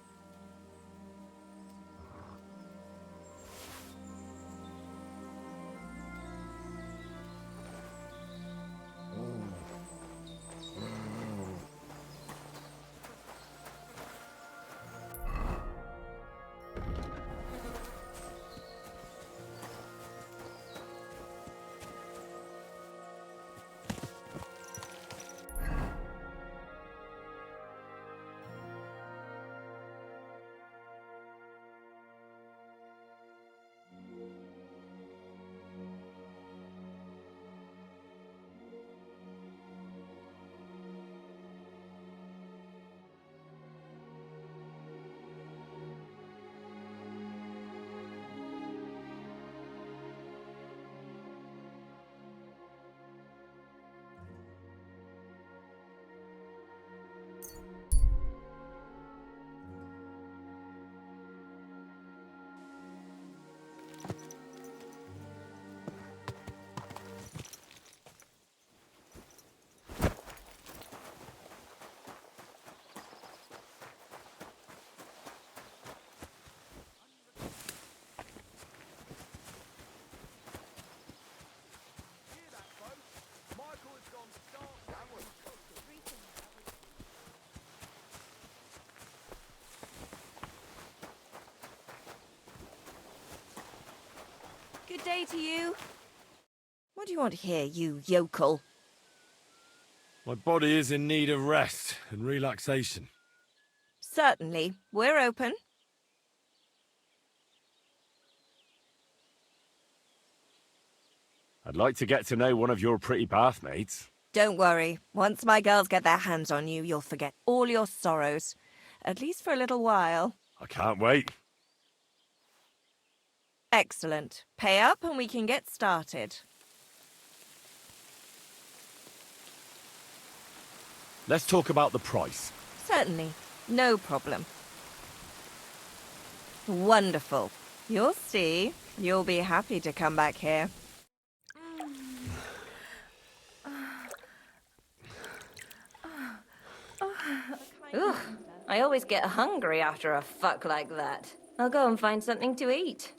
Good day to you. What do you want here, you yokel? My body is in need of rest and relaxation. Certainly. We're open. I'd like to get to know one of your pretty bathmates. Don't worry. Once my girls get their hands on you, you'll forget all your sorrows. At least for a little while. I can't wait. Excellent. Pay up and we can get started. Let's talk about the price. Certainly. No problem. Wonderful. You'll see. You'll be happy to come back here. Ugh, I always get hungry after a fuck like that. I'll go and find something to eat.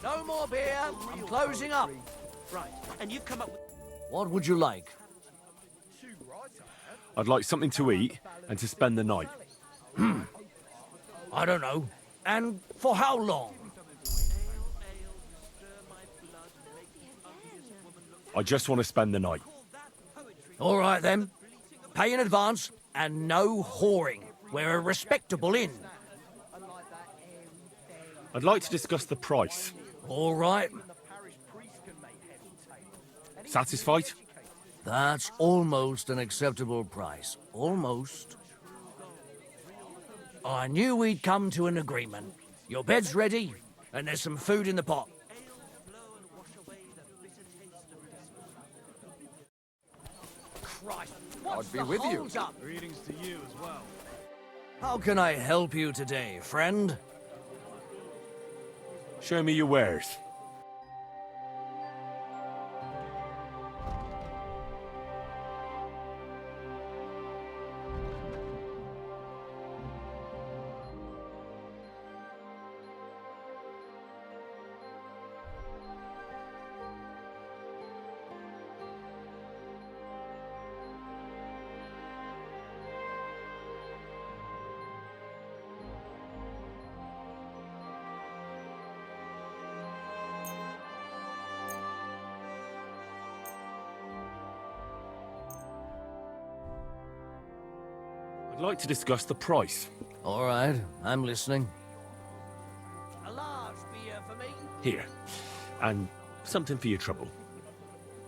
No more beer. I'm closing up. Right, and you've come up with... What would you like? I'd like something to eat and to spend the night. I don't know. And for how long? I just want to spend the night. All right, then. Pay in advance and no whoring. We're a respectable inn. I'd like to discuss the price. All right. Satisfied? That's almost an acceptable price. Almost. I knew we'd come to an agreement. Your bed's ready, and there's some food in the pot. Christ, what's I'd be the with you. holds up? Greetings to you as well. How can I help you today, friend? Show me your wares. I'd like to discuss the price. All right, I'm listening. A large beer for me? Here. And something for your trouble.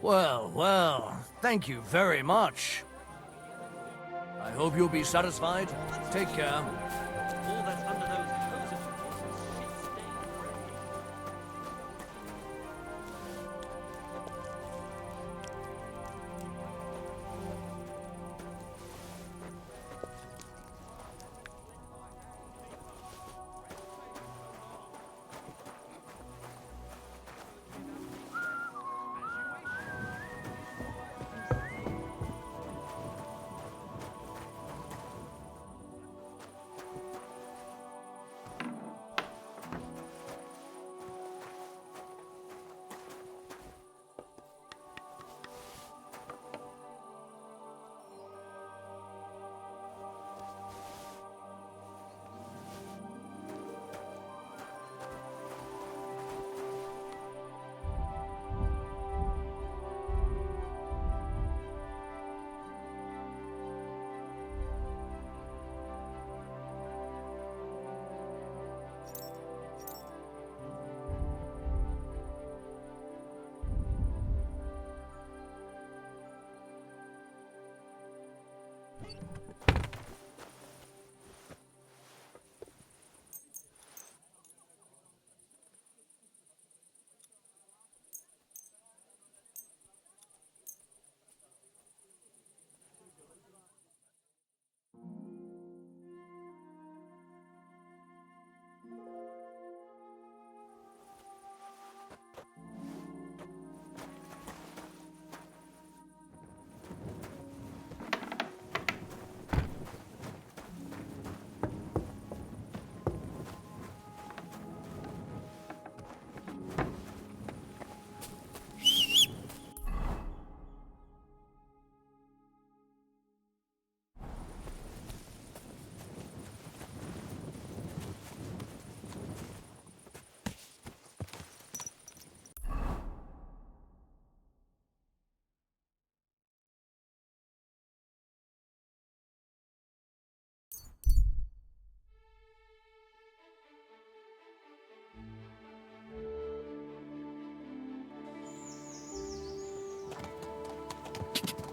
Well, thank you very much. I hope you'll be satisfied. Take care. All that's under those hoses was shit stain.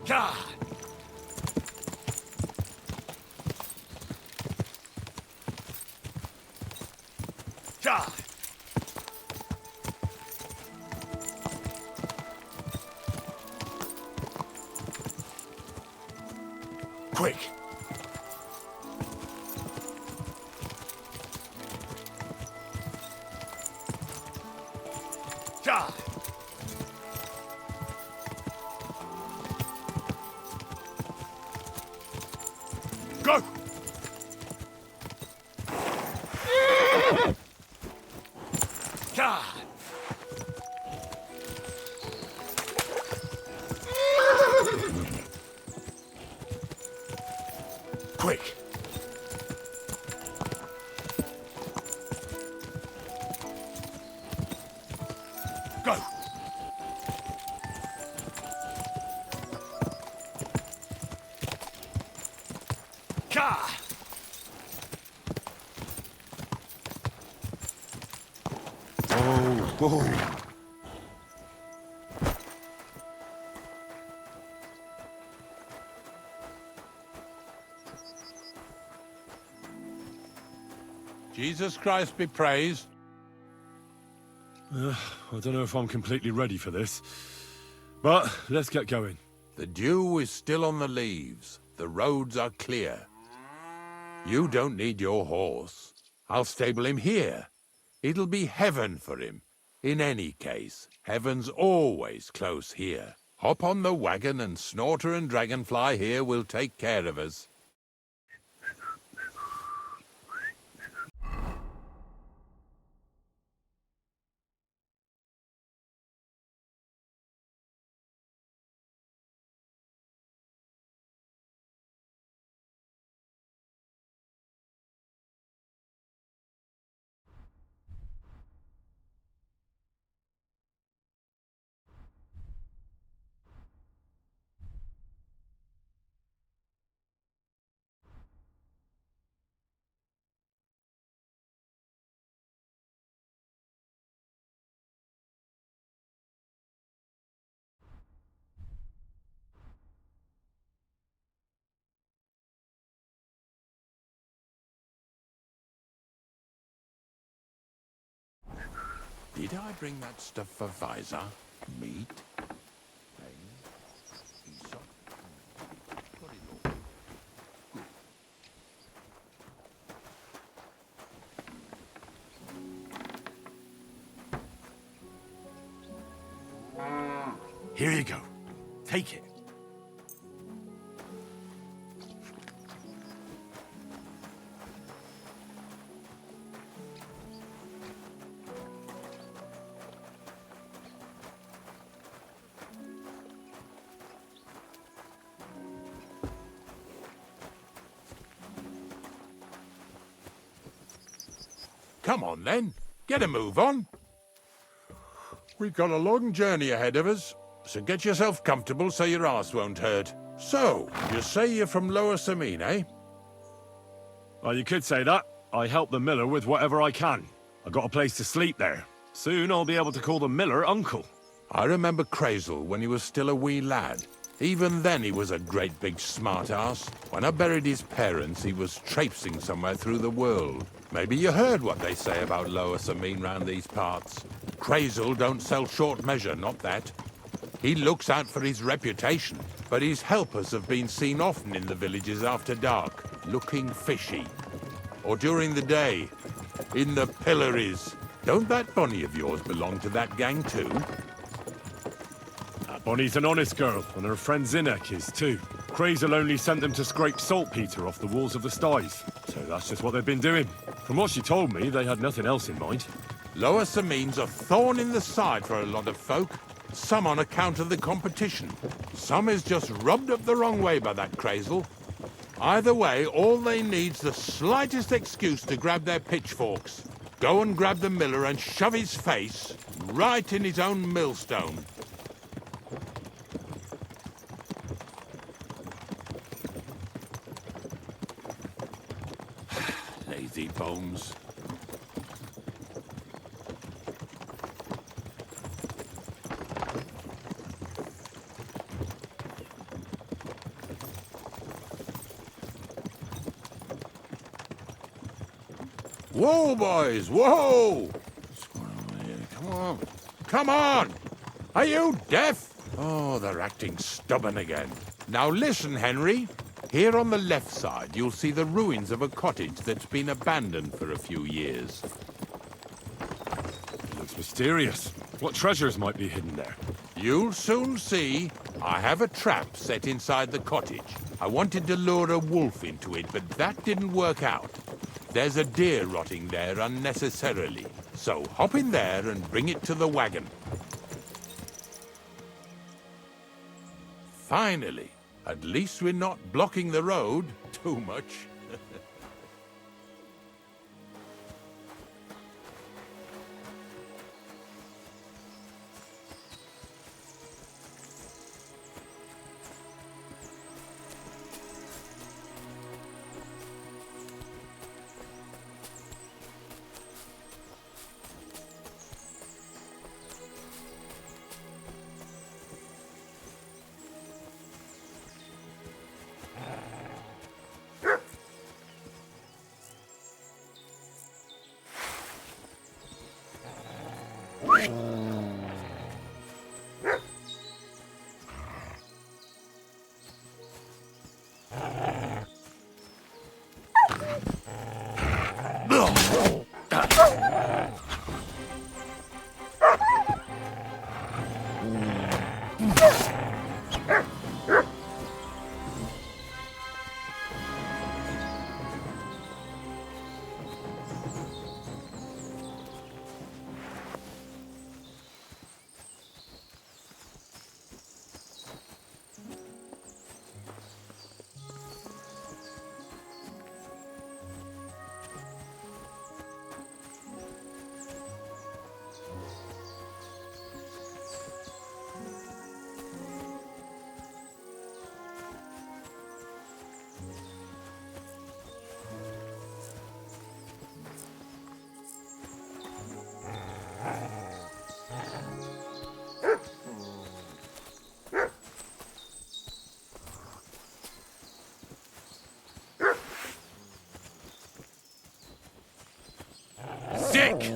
God! God! Quick! God! Go! God! Go! Ka! Oh, whoa! Jesus Christ be praised. I don't know if I'm completely ready for this, but let's get going. The dew is still on the leaves. The roads are clear. You don't need your horse. I'll stable him here. It'll be heaven for him. In any case, heaven's always close here. Hop on the wagon and Snorter and Dragonfly here will take care of us. Did I bring that stuff for Visor? Meat? Here you go. Take it. Come on, then. Get a move on. We've got a long journey ahead of us, so get yourself comfortable so your arse won't hurt. So, you say you're from Lower Samine, eh? Well, you could say that. I help the miller with whatever I can. I got a place to sleep there. Soon I'll be able to call the miller uncle. I remember Crazel when he was still a wee lad. Even then he was a great big smart-ass. When I buried his parents, he was traipsing somewhere through the world. Maybe you heard what they say about Lower Samine round these parts. Crazel don't sell short measure, not that. He looks out for his reputation, but his helpers have been seen often in the villages after dark, looking fishy. Or during the day, in the pillories. Don't that Bonnie of yours belong to that gang too? Bonnie's an honest girl, and her friend Zinnek is too. Crazel only sent them to scrape saltpeter off the walls of the sties, so that's just what they've been doing. From what she told me, they had nothing else in mind. Lower Samine's a thorn in the side for a lot of folk. Some on account of the competition. Some is just rubbed up the wrong way by that Crazel. Either way, all they need's the slightest excuse to grab their pitchforks. Go and grab the miller and shove his face right in his own millstone. Lazy bones. Whoa, boys, whoa! Come on. Come on! Are you deaf? Oh, they're acting stubborn again. Now listen, Henry. Here on the left side, you'll see the ruins of a cottage that's been abandoned for a few years. It looks mysterious. What treasures might be hidden there? You'll soon see. I have a trap set inside the cottage. I wanted to lure a wolf into it, but that didn't work out. There's a deer rotting there unnecessarily. So hop in there and bring it to the wagon. Finally. At least we're not blocking the road too much. Sick!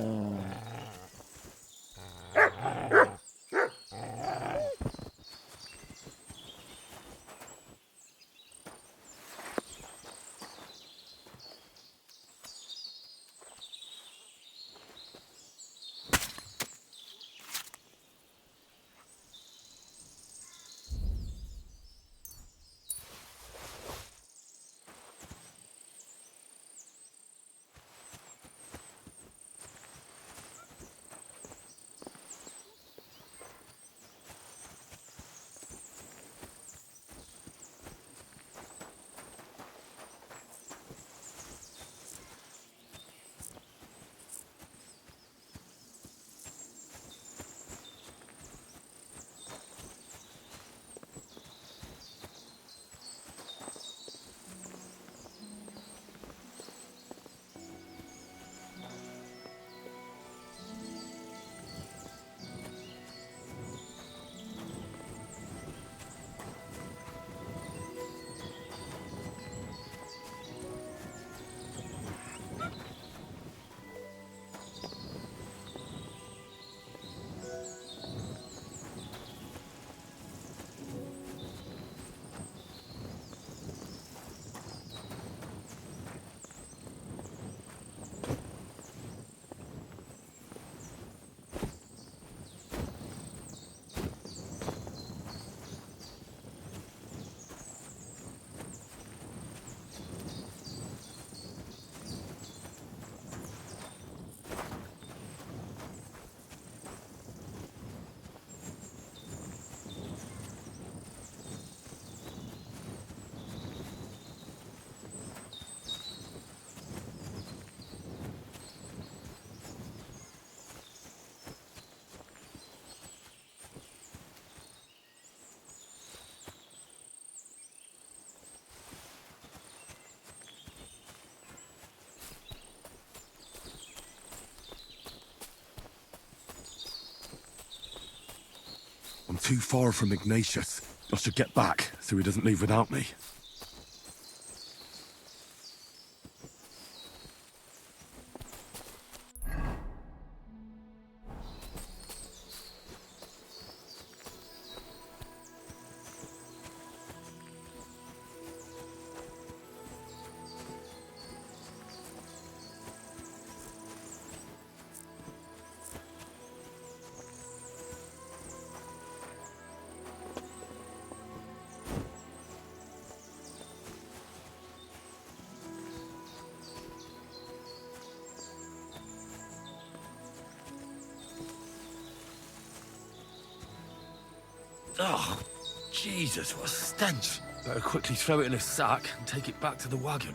I'm too far from Ignatius. I should get back so he doesn't leave without me. Oh, Jesus, what a stench. Better quickly throw it in a sack and take it back to the wagon.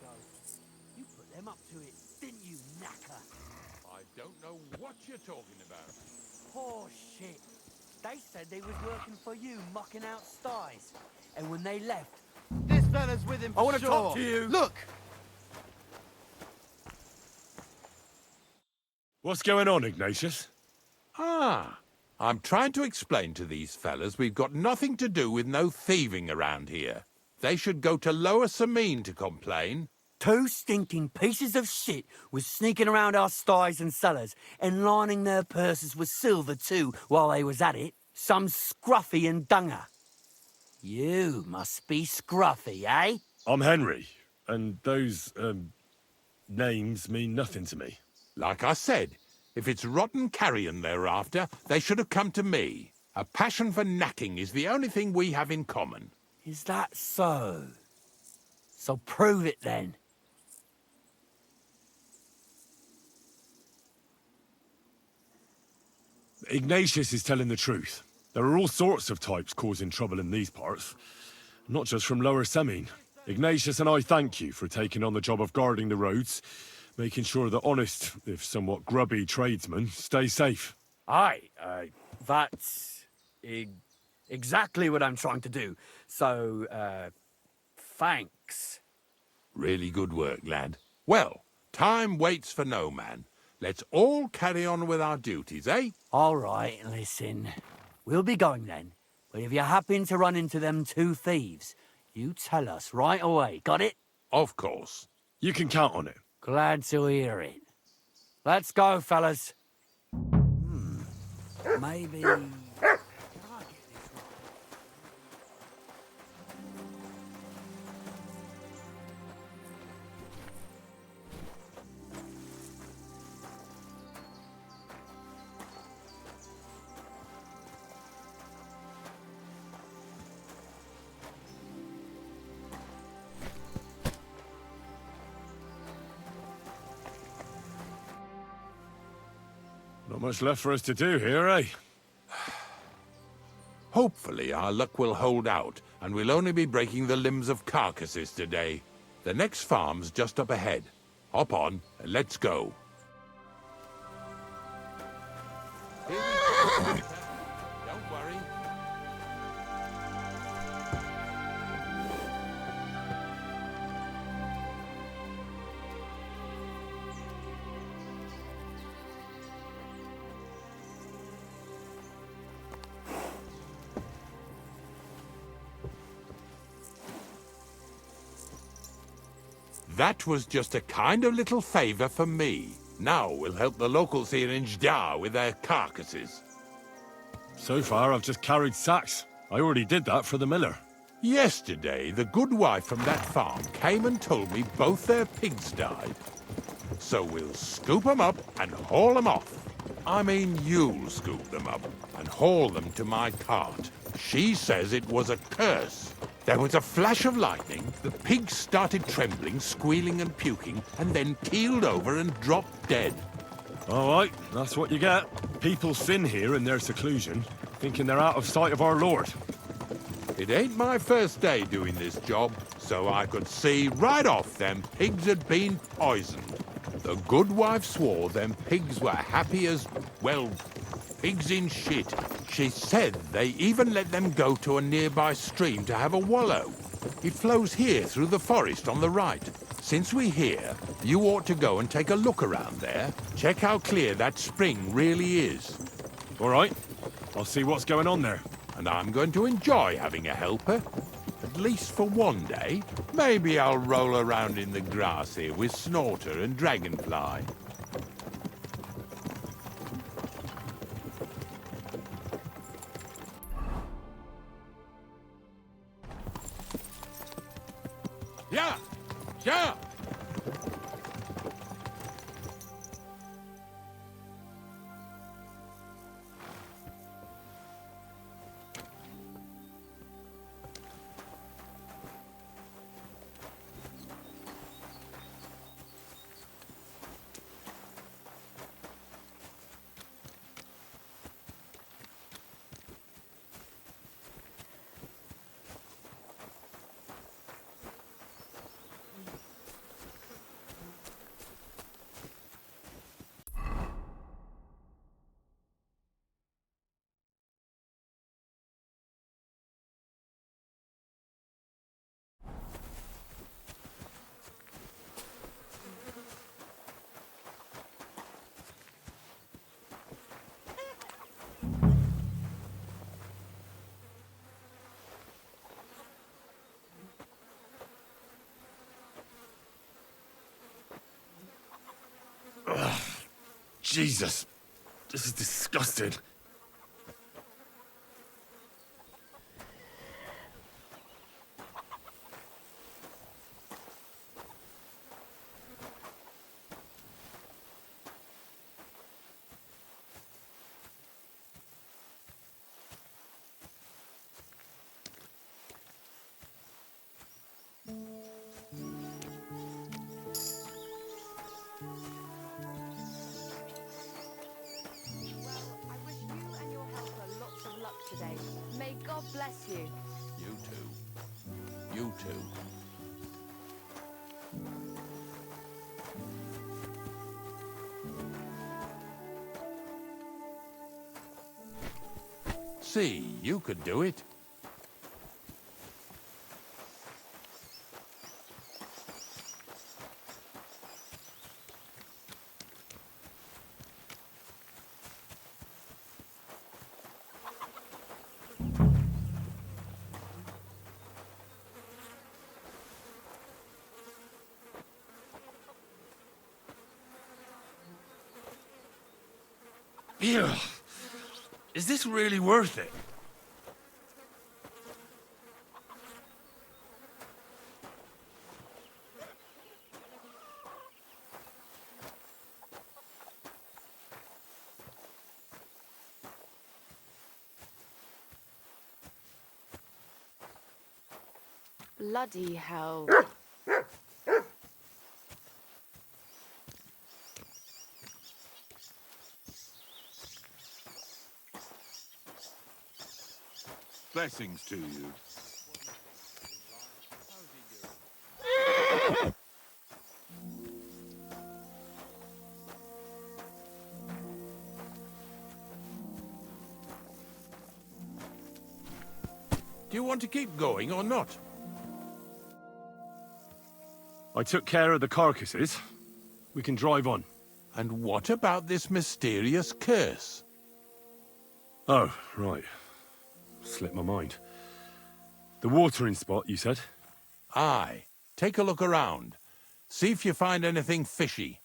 ago. You put them up to it, didn't you, knacker? I don't know what you're talking about. Poor shit. They said they was working for you, mucking out sties. And when they left... This fella's with him for I want to sure. talk to you! Look! What's going on, Ignatius? Ah, I'm trying to explain to these fellas we've got nothing to do with no thieving around here. They should go to Lower Samine to complain. 2 stinking pieces of shit was sneaking around our sties and cellars and lining their purses with silver too while they was at it. Some scruffy and dunger. You must be scruffy, eh? I'm Henry, and those, names mean nothing to me. Like I said, if it's rotten carrion they're after, they should have come to me. A passion for knacking is the only thing we have in common. Is that so? So prove it then. Ignatius is telling the truth. There are all sorts of types causing trouble in these parts. Not just from Lower Samine. Ignatius and I thank you for taking on the job of guarding the roads, making sure that honest, if somewhat grubby tradesmen stay safe. Aye, that's exactly what I'm trying to do. So, thanks. Really good work, lad. Well, time waits for no man. Let's all carry on with our duties, eh? All right, listen. We'll be going then. But if you happen to run into them 2 thieves, you tell us right away. Got it? Of course. You can count on it. Glad to hear it. Let's go, fellas. Maybe... Not much left for us to do here, eh? Hopefully our luck will hold out, and we'll only be breaking the limbs of carcasses today. The next farm's just up ahead. Hop on, and let's go. Here we go. Don't worry. That was just a kind of little favor for me. Now we'll help the locals here in Jda with their carcasses. So far, I've just carried sacks. I already did that for the miller. Yesterday, the good wife from that farm came and told me both their pigs died. So we'll scoop them up and haul them off. I mean, you'll scoop them up and haul them to my cart. She says it was a curse. There was a flash of lightning, the pigs started trembling, squealing and puking, and then keeled over and dropped dead. All right, that's what you get. People sin here in their seclusion, thinking they're out of sight of our Lord. It ain't my first day doing this job, so I could see right off them pigs had been poisoned. The good wife swore them pigs were happy as, well, pigs in shit. She said they even let them go to a nearby stream to have a wallow. It flows here through the forest on the right. Since we're here, you ought to go and take a look around there. Check how clear that spring really is. All right, I'll see what's going on there. And I'm going to enjoy having a helper. At least for one day. Maybe I'll roll around in the grass here with Snorter and Dragonfly. Yeah! Yeah! Jesus. This is disgusting. Today. May God bless you. You too. You too. See, you could do it. Ew. Is this really worth it? Bloody hell. Blessings to you. Do you want to keep going or not? I took care of the carcasses. We can drive on. And what about this mysterious curse? Oh, right. Slipped my mind. The watering spot, you said? Aye. Take a look around. See if you find anything fishy.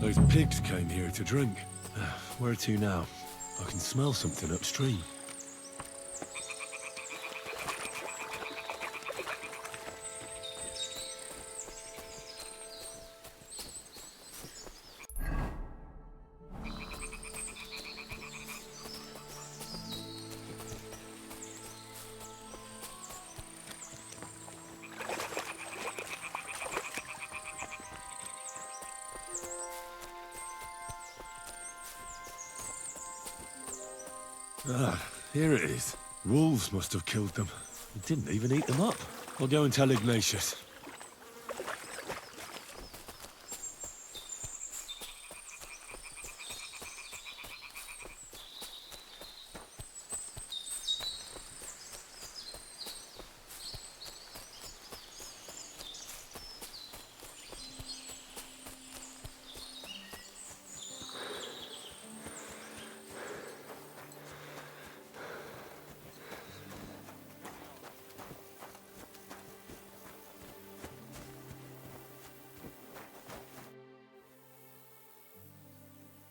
Those pigs came here to drink. Where to now? I can smell something upstream. Ah, here it is. Wolves must have killed them. It didn't even eat them up. I'll go and tell Ignatius.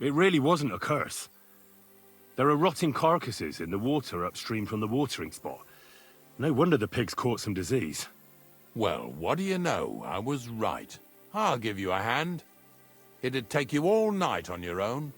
It really wasn't a curse. There are rotting carcasses in the water upstream from the watering spot. No wonder the pigs caught some disease. Well, what do you know? I was right. I'll give you a hand. It'd take you all night on your own.